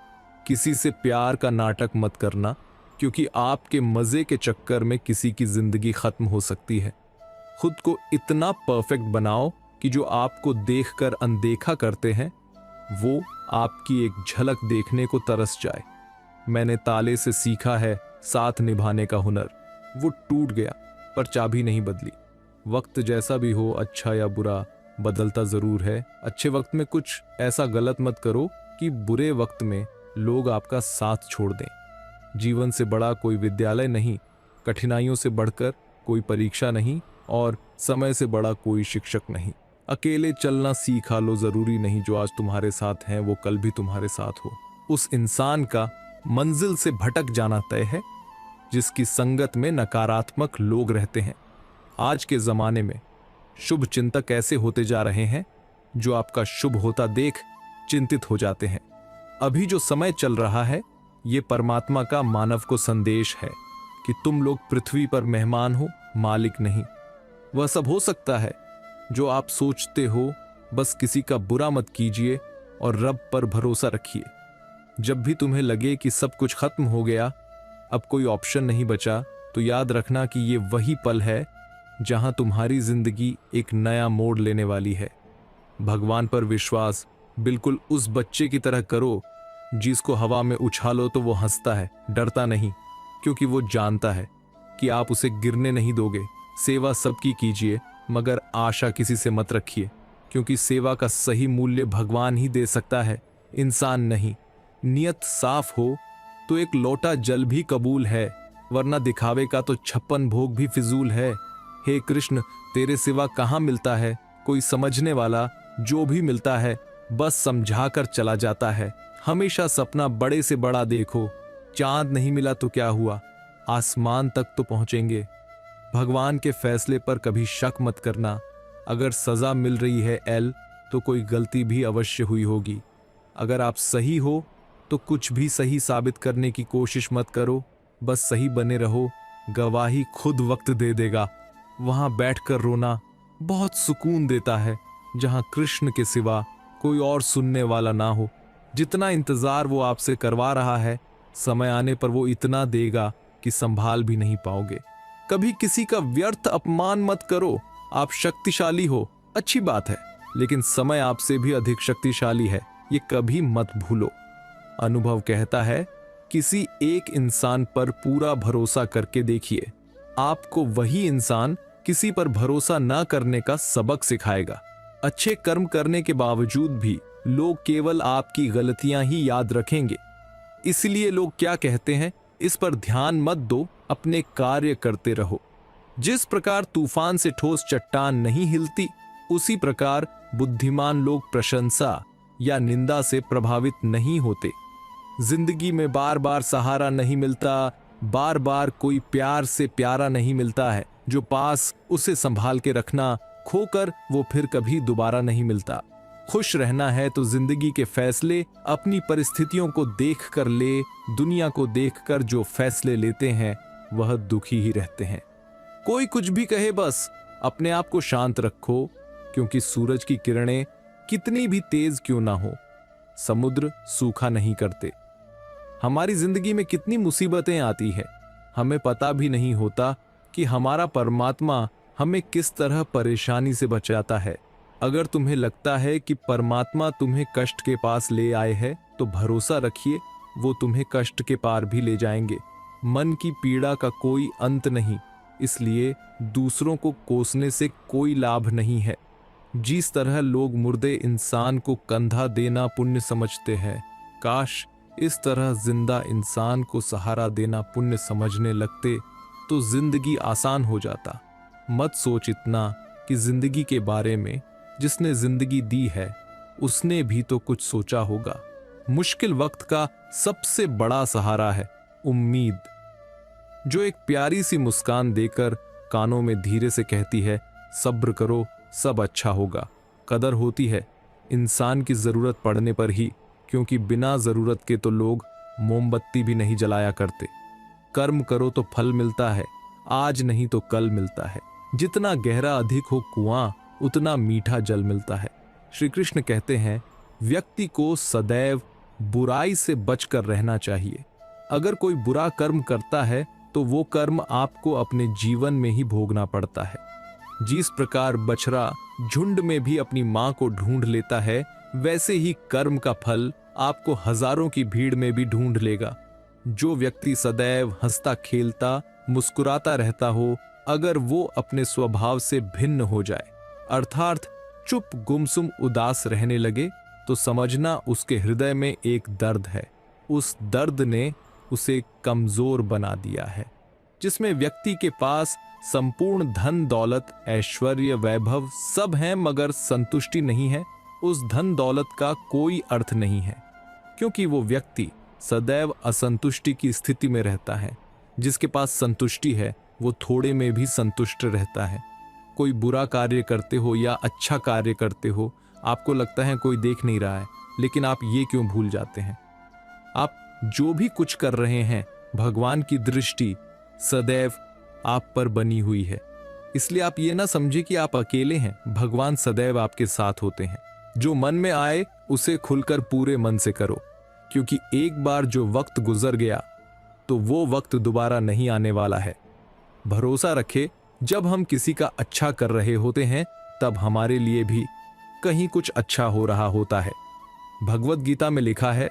किसी से प्यार का नाटक मत करना, क्योंकि आपके मजे के चक्कर में किसी की जिंदगी खत्म हो सकती है। खुद को इतना परफेक्ट बनाओ कि जो आपको देखकर अनदेखा करते हैं वो आपकी एक झलक देखने को तरस जाए। मैंने ताले से सीखा है साथ निभाने का हुनर। वो टूट गया पर चाबी नहीं बदली। वक्त जैसा भी हो, अच्छा या बुरा, बदलता जरूर है। अच्छे वक्त में कुछ ऐसा गलत मत करो कि बुरे वक्त में लोग आपका साथ छोड़ दें। जीवन से बड़ा कोई विद्यालय नहीं, कठिनाइयों से बढ़कर कोई परीक्षा नहीं, और समय से बड़ा कोई शिक्षक नहीं। अकेले चलना सीखा लो, जरूरी नहीं जो आज तुम्हारे साथ हैं वो कल भी तुम्हारे साथ हो। उस इंसान का मंजिल से भटक जाना तय है जिसकी संगत में नकारात्मक लोग रहते हैं। आज के जमाने में शुभ चिंतक ऐसे होते जा रहे हैं जो आपका शुभ होता देख चिंतित हो जाते हैं। अभी जो समय चल रहा है ये परमात्मा का मानव को संदेश है कि तुम लोग पृथ्वी पर मेहमान हो, मालिक नहीं। वह सब हो सकता है जो आप सोचते हो, बस किसी का बुरा मत कीजिए और रब पर भरोसा रखिए। जब भी तुम्हें लगे कि सब कुछ खत्म हो गया, अब कोई ऑप्शन नहीं बचा, तो याद रखना कि ये वही पल है जहां तुम्हारी जिंदगी एक नया मोड़ लेने वाली है। भगवान पर विश्वास बिल्कुल उस बच्चे की तरह करो जिसको हवा में उछालो तो वो हंसता है, डरता नहीं, क्योंकि वो जानता है कि आप उसे गिरने नहीं दोगे। सेवा सबकी कीजिए मगर आशा किसी से मत रखिए, क्योंकि सेवा का सही मूल्य भगवान ही दे सकता है, इंसान नहीं। नियत साफ हो तो एक लोटा जल भी कबूल है, वरना दिखावे का तो 56 भोग भी फिजूल है। हे कृष्ण, तेरे सिवा कहाँ मिलता है कोई समझने वाला? जो भी मिलता है बस समझाकर चला जाता है। हमेशा सपना बड़े से बड़ा देखो। चांद नहीं मिला तो क्या हुआ, आसमान तक तो पहुंचेंगे। भगवान के फैसले पर कभी शक मत करना। अगर सजा मिल रही है एल, तो कोई गलती भी अवश्य हुई होगी। अगर आप सही हो तो कुछ भी सही साबित करने की कोशिश मत करो, बस सही बने रहो। गवाही खुद वक्त दे देगा। वहां बैठकर रोना बहुत सुकून देता है जहां कृष्ण के सिवा कोई और सुनने वाला ना हो। जितना इंतजार वो आपसे करवा रहा है, समय आने पर वो इतना देगा कि संभाल भी नहीं पाओगे। कभी किसी का व्यर्थ अपमान मत करो। आप शक्तिशाली हो, अच्छी बात है, लेकिन समय आपसे भी अधिक शक्तिशाली है, ये कभी मत भूलो। अनुभव कहता है किसी एक इंसान पर पूरा भरोसा करके देखिए, आपको वही इंसान किसी पर भरोसा न करने का सबक सिखाएगा। अच्छे कर्म करने के बावजूद भी लोग केवल आपकी गलतियां ही याद रखेंगे। इसलिए लोग क्या कहते हैं इस पर ध्यान मत दो, अपने कार्य करते रहो। जिस प्रकार तूफान से ठोस चट्टान नहीं हिलती, उसी प्रकार बुद्धिमान लोग प्रशंसा या निंदा से प्रभावित नहीं होते। जिंदगी में बार बार सहारा नहीं मिलता, बार बार कोई प्यार से प्यारा नहीं मिलता है जो पास उसे संभाल के रखना, खोकर वो फिर कभी दोबारा नहीं मिलता। खुश रहना है तो जिंदगी के फैसले अपनी परिस्थितियों को देख कर ले। दुनिया को देखकर जो फैसले लेते हैं वह दुखी ही रहते हैं। कोई कुछ भी कहे, बस अपने आप को शांत रखो, क्योंकि सूरज की किरणें कितनी भी तेज क्यों ना हो, समुद्र सूखा नहीं करते। हमारी जिंदगी में कितनी मुसीबतें आती है, हमें पता भी नहीं होता कि हमारा परमात्मा हमें किस तरह परेशानी से बचाता है। अगर तुम्हें लगता है कि परमात्मा तुम्हें कष्ट के पास ले आए है, तो भरोसा रखिए वो तुम्हें कष्ट के पार भी ले जाएंगे। मन की पीड़ा का कोई अंत नहीं, इसलिए दूसरों को कोसने से कोई लाभ नहीं है। जिस तरह लोग मुर्दे इंसान को कंधा देना पुण्य समझते हैं, काश इस तरह जिंदा इंसान को सहारा देना पुण्य समझने लगते, तो जिंदगी आसान हो जाता। मत सोच इतना कि जिंदगी के बारे में जिसने जिंदगी दी है उसने भी तो कुछ सोचा होगा। मुश्किल वक्त का सबसे बड़ा सहारा है उम्मीद, जो एक प्यारी सी मुस्कान देकर कानों में धीरे से कहती है सब्र करो, सब अच्छा होगा। कदर होती है इंसान की जरूरत पड़ने पर ही, क्योंकि बिना जरूरत के तो लोग मोमबत्ती भी नहीं जलाया करते। कर्म करो तो फल मिलता है, आज नहीं तो कल मिलता है। जितना गहरा अधिक हो कुआं उतना मीठा जल मिलता है। श्री कृष्ण कहते हैं व्यक्ति को सदैव बुराई से बचकर रहना चाहिए। अगर कोई बुरा कर्म करता है तो वो कर्म आपको अपने जीवन में ही भोगना पड़ता है। जिस प्रकार बछड़ा झुंड में भी अपनी मां को ढूंढ लेता है, वैसे ही कर्म का फल आपको हजारों की भीड़ में भी ढूंढ लेगा। जो व्यक्ति सदैव हंसता खेलता मुस्कुराता रहता हो, अगर वो अपने स्वभाव से भिन्न हो जाए, अर्थात चुप गुमसुम उदास रहने लगे, तो समझना उसके हृदय में एक दर्द है। उस दर्द ने उसे कमजोर बना दिया है। जिसमें व्यक्ति के पास संपूर्ण धन दौलत ऐश्वर्य वैभव सब है मगर संतुष्टि नहीं है, उस धन दौलत का कोई अर्थ नहीं है, क्योंकि वो व्यक्ति सदैव असंतुष्टि की स्थिति में रहता है। जिसके पास संतुष्टि है वो थोड़े में भी संतुष्ट रहता है। कोई बुरा कार्य करते हो या अच्छा कार्य करते हो, आपको लगता है कोई देख नहीं रहा है, लेकिन आप ये क्यों भूल जाते हैं, आप जो भी कुछ कर रहे हैं भगवान की दृष्टि सदैव आप पर बनी हुई है। इसलिए आप ये ना समझे कि आप अकेले हैं, भगवान सदैव आपके साथ होते हैं। जो मन में आए उसे खुलकर पूरे मन से करो, क्योंकि एक बार जो वक्त गुजर गया तो वो वक्त दोबारा नहीं आने वाला है। भरोसा रखे, जब हम किसी का अच्छा कर रहे होते हैं तब हमारे लिए भी कहीं कुछ अच्छा हो रहा होता है। भगवत गीता में लिखा है,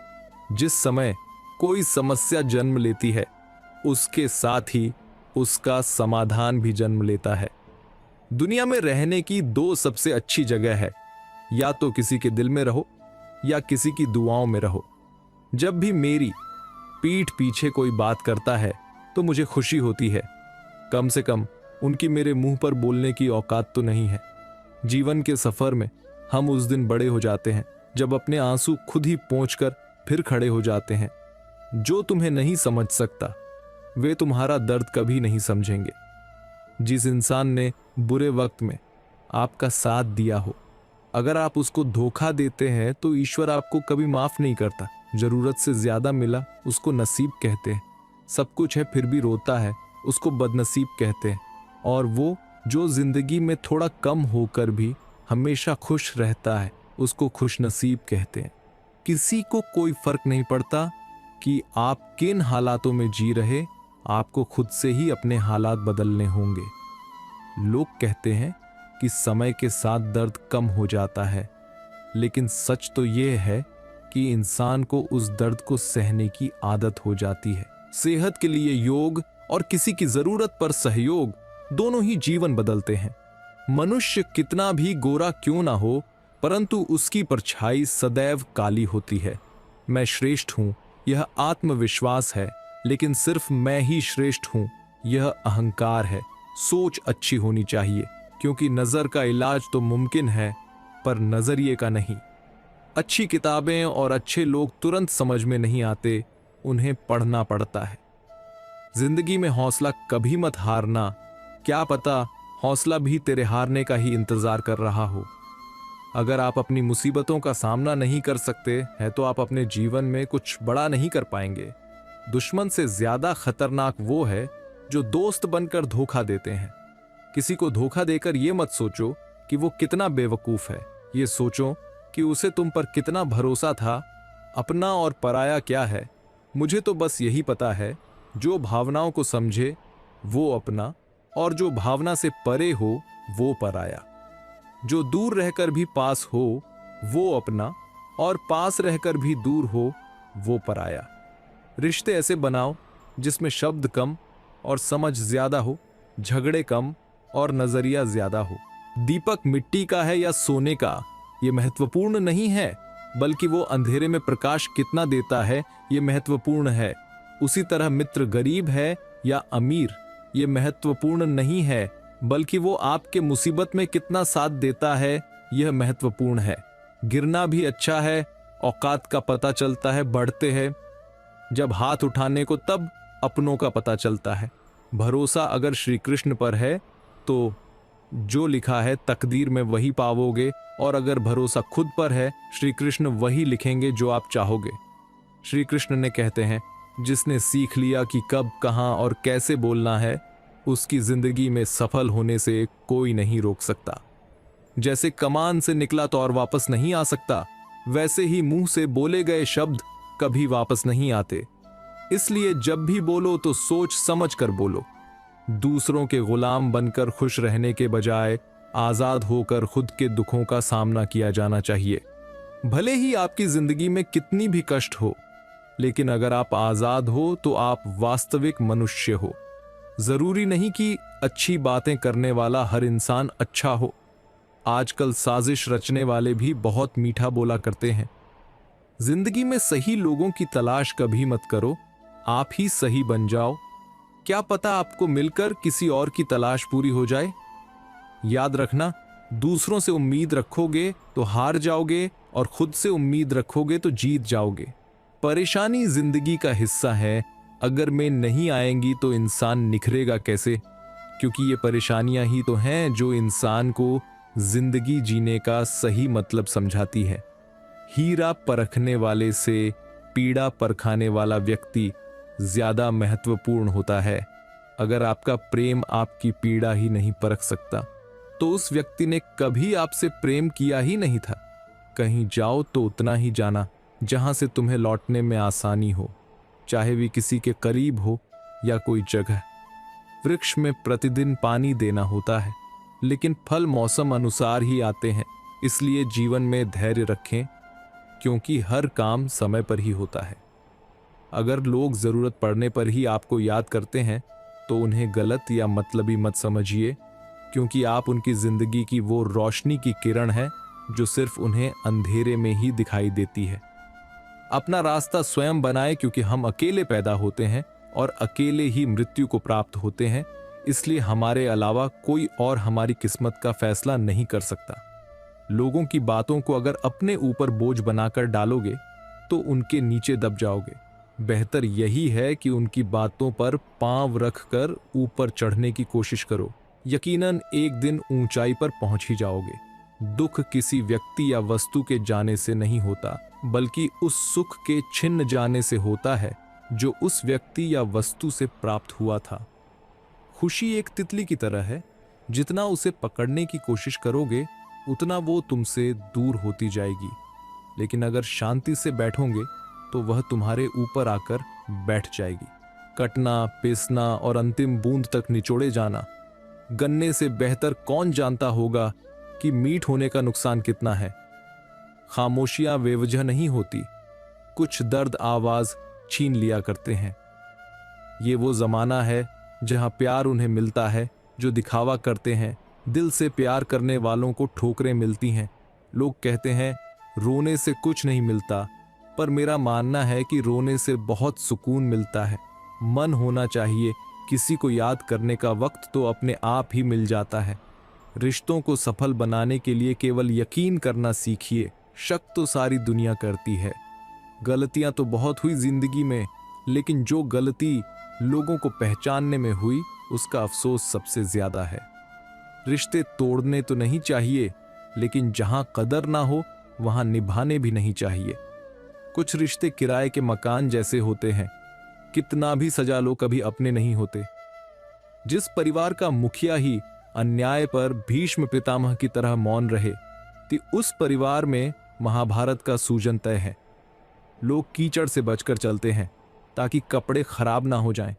जिस समय कोई समस्या जन्म लेती है उसके साथ ही उसका समाधान भी जन्म लेता है। दुनिया में रहने की दो सबसे अच्छी जगह है, या तो किसी के दिल में रहो या किसी की दुआओं में रहो। जब भी मेरी पीठ पीछे कोई बात करता है तो मुझे खुशी होती है, कम से कम उनकी मेरे मुंह पर बोलने की औकात तो नहीं है। जीवन के सफर में हम उस दिन बड़े हो जाते हैं जब अपने आंसू खुद ही पोंछकर फिर खड़े हो जाते हैं। जो तुम्हें नहीं समझ सकता वे तुम्हारा दर्द कभी नहीं समझेंगे। जिस इंसान ने बुरे वक्त में आपका साथ दिया हो, अगर आप उसको धोखा देते हैं तो ईश्वर आपको कभी माफ नहीं करता। जरूरत से ज्यादा मिला उसको नसीब कहते हैं, सब कुछ है फिर भी रोता है उसको बदनसीब कहते हैं, और वो जो जिंदगी में थोड़ा कम होकर भी हमेशा खुश रहता है उसको खुशनसीब कहते हैं। किसी को कोई फर्क नहीं पड़ता कि आप किन हालातों में जी रहे, आपको खुद से ही अपने हालात बदलने होंगे। लोग कहते हैं कि समय के साथ दर्द कम हो जाता है, लेकिन सच तो यह है कि इंसान को उस दर्द को सहने की आदत हो जाती है। सेहत के लिए योग और किसी की जरूरत पर सहयोग दोनों ही जीवन बदलते हैं। मनुष्य कितना भी गोरा क्यों ना हो, परंतु उसकी परछाई सदैव काली होती है। मैं श्रेष्ठ हूं यह आत्मविश्वास है, लेकिन सिर्फ मैं ही श्रेष्ठ हूं यह अहंकार है। सोच अच्छी होनी चाहिए, क्योंकि नजर का इलाज तो मुमकिन है पर नजरिए का नहीं। अच्छी किताबें और अच्छे लोग तुरंत समझ में नहीं आते, उन्हें पढ़ना पड़ता है। जिंदगी में हौसला कभी मत हारना, क्या पता हौसला भी तेरे हारने का ही इंतजार कर रहा हो। अगर आप अपनी मुसीबतों का सामना नहीं कर सकते हैं तो आप अपने जीवन में कुछ बड़ा नहीं कर पाएंगे। दुश्मन से ज्यादा खतरनाक वो है जो दोस्त बनकर धोखा देते हैं। किसी को धोखा देकर ये मत सोचो कि वो कितना बेवकूफ है, ये सोचो कि उसे तुम पर कितना भरोसा था। अपना और पराया क्या है, मुझे तो बस यही पता है, जो भावनाओं को समझे वो अपना, और जो भावना से परे हो वो पराया। जो दूर रहकर भी पास हो वो अपना, और पास रहकर भी दूर हो वो पराया। रिश्ते ऐसे बनाओ जिसमें शब्द कम और समझ ज्यादा हो, झगड़े कम और नजरिया ज्यादा हो। दीपक मिट्टी का है या सोने का ये महत्वपूर्ण नहीं है, बल्कि वो अंधेरे में प्रकाश कितना देता है ये महत्वपूर्ण है। उसी तरह मित्र गरीब है या अमीर ये महत्वपूर्ण नहीं है, बल्कि वो आपके मुसीबत में कितना साथ देता है यह महत्वपूर्ण है। गिरना भी अच्छा है, औकात का पता चलता है, बढ़ते हैं जब हाथ उठाने को तब अपनों का पता चलता है। भरोसा अगर श्री कृष्ण पर है तो जो लिखा है तकदीर में वही पाओगे, और अगर भरोसा खुद पर है श्री कृष्ण वही लिखेंगे जो आप चाहोगे। श्री कृष्ण ने कहते हैं, जिसने सीख लिया कि कब, कहां और कैसे बोलना है, उसकी जिंदगी में सफल होने से कोई नहीं रोक सकता। जैसे कमान से निकला तो और वापस नहीं आ सकता, वैसे ही मुंह से बोले गए शब्द कभी वापस नहीं आते। इसलिए जब भी बोलो तो सोच समझ कर बोलो। दूसरों के गुलाम बनकर खुश रहने के बजाय आजाद होकर खुद के दुखों का सामना किया जाना चाहिए। भले ही आपकी जिंदगी में कितनी भी कष्ट हो, लेकिन अगर आप आजाद हो तो आप वास्तविक मनुष्य हो। जरूरी नहीं कि अच्छी बातें करने वाला हर इंसान अच्छा हो। आजकल साजिश रचने वाले भी बहुत मीठा बोला करते हैं। जिंदगी में सही लोगों की तलाश कभी मत करो, आप ही सही बन जाओ। क्या पता आपको मिलकर किसी और की तलाश पूरी हो जाए। याद रखना, दूसरों से उम्मीद रखोगे तो हार जाओगे, और खुद से उम्मीद रखोगे तो जीत जाओगे। परेशानी जिंदगी का हिस्सा है, अगर में नहीं आएंगी तो इंसान निखरेगा कैसे? क्योंकि ये परेशानियां ही तो हैं जो इंसान को जिंदगी जीने का सही मतलब समझाती है। हीरा परखने वाले से पीड़ा परखाने वाला व्यक्ति ज्यादा महत्वपूर्ण होता है। अगर आपका प्रेम आपकी पीड़ा ही नहीं परख सकता, तो उस व्यक्ति ने कभी आपसे प्रेम किया ही नहीं था। कहीं जाओ तो उतना ही जाना जहां से तुम्हें लौटने में आसानी हो, चाहे भी किसी के करीब हो या कोई जगह। वृक्ष में प्रतिदिन पानी देना होता है, लेकिन फल मौसम अनुसार ही आते हैं। इसलिए जीवन में धैर्य रखें, क्योंकि हर काम समय पर ही होता है। अगर लोग जरूरत पड़ने पर ही आपको याद करते हैं तो उन्हें गलत या मतलबी मत समझिए, क्योंकि आप उनकी जिंदगी की वो रोशनी की किरण है जो सिर्फ उन्हें अंधेरे में ही दिखाई देती है। अपना रास्ता स्वयं बनाए, क्योंकि हम अकेले पैदा होते हैं और अकेले ही मृत्यु को प्राप्त होते हैं। इसलिए हमारे अलावा कोई और हमारी किस्मत का फैसला नहीं कर सकता। लोगों की बातों को अगर अपने ऊपर बोझ बनाकर डालोगे तो उनके नीचे दब जाओगे। बेहतर यही है कि उनकी बातों पर पांव रखकर ऊपर चढ़ने की कोशिश करो। यकीनन एक दिन ऊंचाई पर पहुंच ही जाओगे। दुख किसी व्यक्ति या वस्तु के जाने से नहीं होता, बल्कि उस सुख के छिन्न जाने से होता है जो उस व्यक्ति या वस्तु से प्राप्त हुआ था। खुशी एक तितली की तरह है, जितना उसे पकड़ने की कोशिश करोगे उतना वो तुमसे दूर होती जाएगी। लेकिन अगर शांति से बैठोगे तो वह तुम्हारे ऊपर आकर बैठ जाएगी। कटना, पिसना और अंतिम बूंद तक निचोड़े जाना। गन्ने से बेहतर कौन जानता होगा कि मीठ होने का नुकसान कितना है। खामोशियां बेवजह नहीं होती, कुछ दर्द आवाज छीन लिया करते हैं। ये वो जमाना है जहां प्यार उन्हें मिलता है जो दिखावा करते हैं। दिल से प्यार करने वालों को ठोकरें मिलती हैं। लोग कहते हैं रोने से कुछ नहीं मिलता, पर मेरा मानना है कि रोने से बहुत सुकून मिलता है। मन होना चाहिए, किसी को याद करने का वक्त तो अपने आप ही मिल जाता है। रिश्तों को सफल बनाने के लिए केवल यकीन करना सीखिए। शक तो सारी दुनिया करती है। गलतियां तो बहुत हुई जिंदगी में, लेकिन जो गलती लोगों को पहचानने में हुई उसका अफसोस सबसे ज्यादा है। रिश्ते तोड़ने तो नहीं चाहिए, लेकिन जहां कदर ना हो वहां निभाने भी नहीं चाहिए। कुछ रिश्ते किराए के मकान जैसे होते हैं, कितना भी सजा लो कभी अपने नहीं होते। जिस परिवार का मुखिया ही अन्याय पर भीष्म पितामह की तरह मौन रहे, तो उस परिवार में महाभारत का सूजन तय है। लोग कीचड़ से बचकर चलते हैं ताकि कपड़े खराब ना हो जाएं,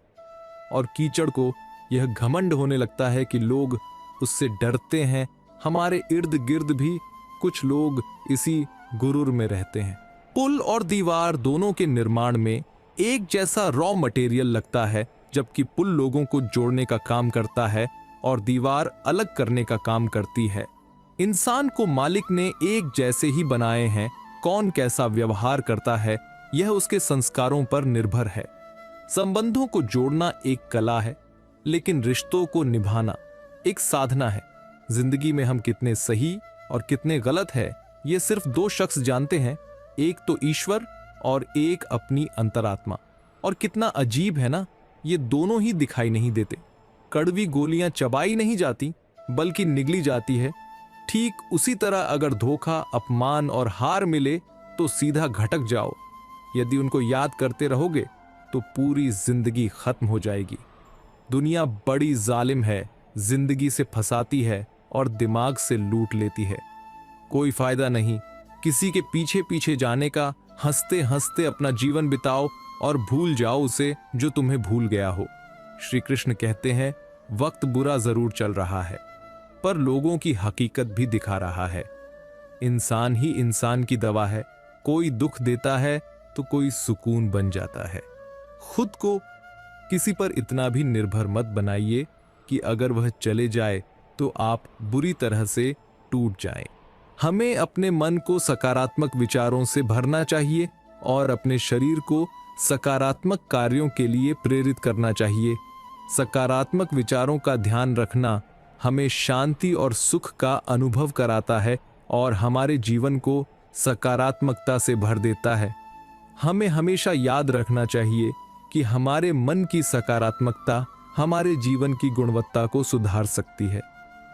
और कीचड़ को यह घमंड होने लगता है कि लोग उससे डरते हैं। हमारे इर्द गिर्द भी कुछ लोग इसी गुरूर में रहते हैं। पुल और दीवार दोनों के निर्माण में एक जैसा रॉ मटेरियल लगता है, जबकि पुल लोगों को जोड़ने का काम करता है और दीवार अलग करने का काम करती है। इंसान को मालिक ने एक जैसे ही बनाए हैं। कौन कैसा व्यवहार करता है यह उसके संस्कारों पर निर्भर है। संबंधों को जोड़ना एक कला है। लेकिन रिश्तों को निभाना एक साधना है। जिंदगी में हम कितने सही और कितने गलत है, ये सिर्फ दो शख्स जानते हैं, एक तो ईश्वर और एक अपनी अंतरात्मा। और कितना अजीब है ना, ये दोनों ही दिखाई नहीं देते। कड़वी गोलियां चबाई नहीं जाती बल्कि निगली जाती है। ठीक उसी तरह अगर धोखा, अपमान और हार मिले तो सीधा घटक जाओ। यदि उनको याद करते रहोगे तो पूरी जिंदगी खत्म हो जाएगी। दुनिया बड़ी जालिम है, जिंदगी से फंसाती है और दिमाग से लूट लेती है। कोई फायदा नहीं किसी के पीछे पीछे जाने का। हंसते हंसते अपना जीवन बिताओ और भूल जाओ उसे जो तुम्हें भूल गया हो। श्री कृष्ण कहते हैं, वक्त बुरा जरूर चल रहा है पर लोगों की हकीकत भी दिखा रहा है। इंसान ही इंसान की दवा है। कोई दुख देता है तो कोई सुकून बन जाता है। खुद को किसी पर इतना भी निर्भर मत बनाइए कि अगर वह चले जाए तो आप बुरी तरह से टूट जाएं। हमें अपने मन को सकारात्मक विचारों से भरना चाहिए और अपने शरीर को सकारात्मक कार्यों के लिए प्रेरित करना चाहिए। सकारात्मक विचारों का ध्यान रखना हमें शांति और सुख का अनुभव कराता है और हमारे जीवन को सकारात्मकता से भर देता है। हमें हमेशा याद रखना चाहिए कि हमारे मन की सकारात्मकता हमारे जीवन की गुणवत्ता को सुधार सकती है।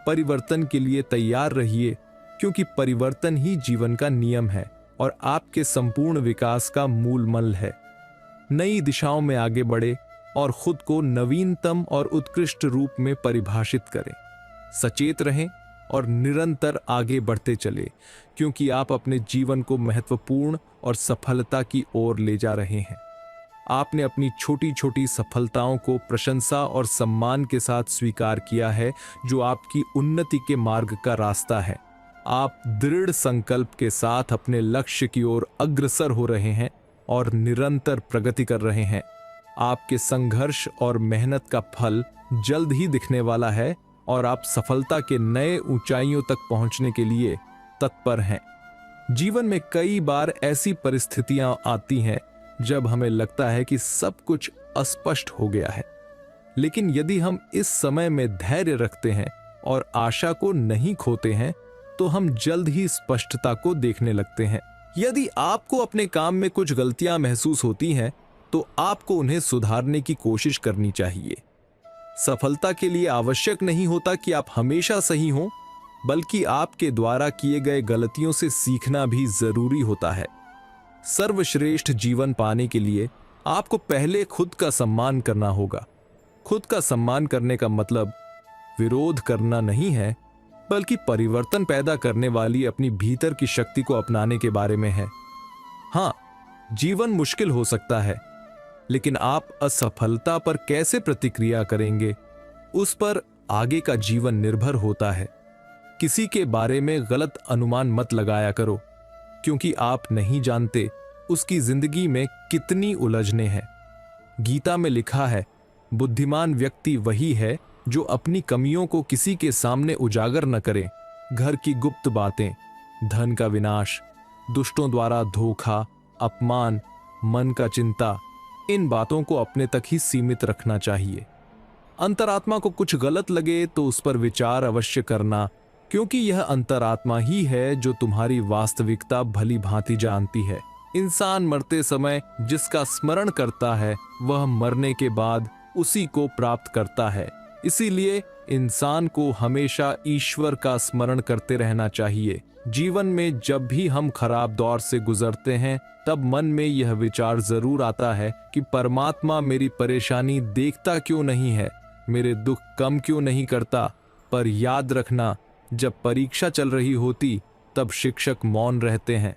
परिवर्तन के लिए तैयार रहिए क्योंकि परिवर्तन ही जीवन का नियम है और आपके संपूर्ण विकास का मूल मंत्र है। नई दिशाओं में आगे बढ़े और खुद को नवीनतम और उत्कृष्ट रूप में परिभाषित करें। सचेत रहें और निरंतर आगे बढ़ते चले क्योंकि आप अपने जीवन को महत्वपूर्ण और सफलता की ओर ले जा रहे हैं। आपने अपनी छोटी छोटी सफलताओं को प्रशंसा और सम्मान के साथ स्वीकार किया है जो आपकी उन्नति के मार्ग का रास्ता है। आप दृढ़ संकल्प के साथ अपने लक्ष्य की ओर अग्रसर हो रहे हैं और निरंतर प्रगति कर रहे हैं। आपके संघर्ष और मेहनत का फल जल्द ही दिखने वाला है और आप सफलता के नए ऊंचाइयों तक पहुंचने के लिए तत्पर हैं। जीवन में कई बार ऐसी परिस्थितियां आती हैं जब हमें लगता है कि सब कुछ अस्पष्ट हो गया है, लेकिन यदि हम इस समय में धैर्य रखते हैं और आशा को नहीं खोते हैं तो हम जल्द ही स्पष्टता को देखने लगते हैं। यदि आपको अपने काम में कुछ गलतियां महसूस होती हैं तो आपको उन्हें सुधारने की कोशिश करनी चाहिए। सफलता के लिए आवश्यक नहीं होता कि आप हमेशा सही हों, बल्कि आपके द्वारा किए गए गलतियों से सीखना भी जरूरी होता है। सर्वश्रेष्ठ जीवन पाने के लिए आपको पहले खुद का सम्मान करना होगा। खुद का सम्मान करने का मतलब विरोध करना नहीं है, बल्कि परिवर्तन पैदा करने वाली अपनी भीतर की शक्ति को अपनाने के बारे में है। हाँ, जीवन मुश्किल हो सकता है, लेकिन आप असफलता पर कैसे प्रतिक्रिया करेंगे, उस पर आगे का जीवन निर्भर होता है। किसी के बारे में गलत अनुमान मत लगाया करो, क्योंकि आप नहीं जानते उसकी जिंदगी में कितनी उलझने हैं। गीता में लिखा है, बुद्धिमान व्यक्ति वही है जो अपनी कमियों को किसी के सामने उजागर न करे। घर की गुप्त बातें, धन का विनाश, दुष्टों द्वारा धोखा, अपमान, मन का चिंता, इन बातों को अपने तक ही सीमित रखना चाहिए। अंतरात्मा को कुछ गलत लगे तो उस पर विचार अवश्य करना, क्योंकि यह अंतरात्मा ही है जो तुम्हारी वास्तविकता भली भांति जानती है। इंसान मरते समय जिसका स्मरण करता है वह मरने के बाद उसी को प्राप्त करता है। इसीलिए इंसान को हमेशा ईश्वर का स्मरण करते रहना चाहिए। जीवन में जब भी हम खराब दौर से गुजरते हैं तब मन में यह विचार जरूर आता है कि परमात्मा मेरी परेशानी देखता क्यों नहीं है, मेरे दुख कम क्यों नहीं करता। पर याद रखना, जब परीक्षा चल रही होती तब शिक्षक मौन रहते हैं।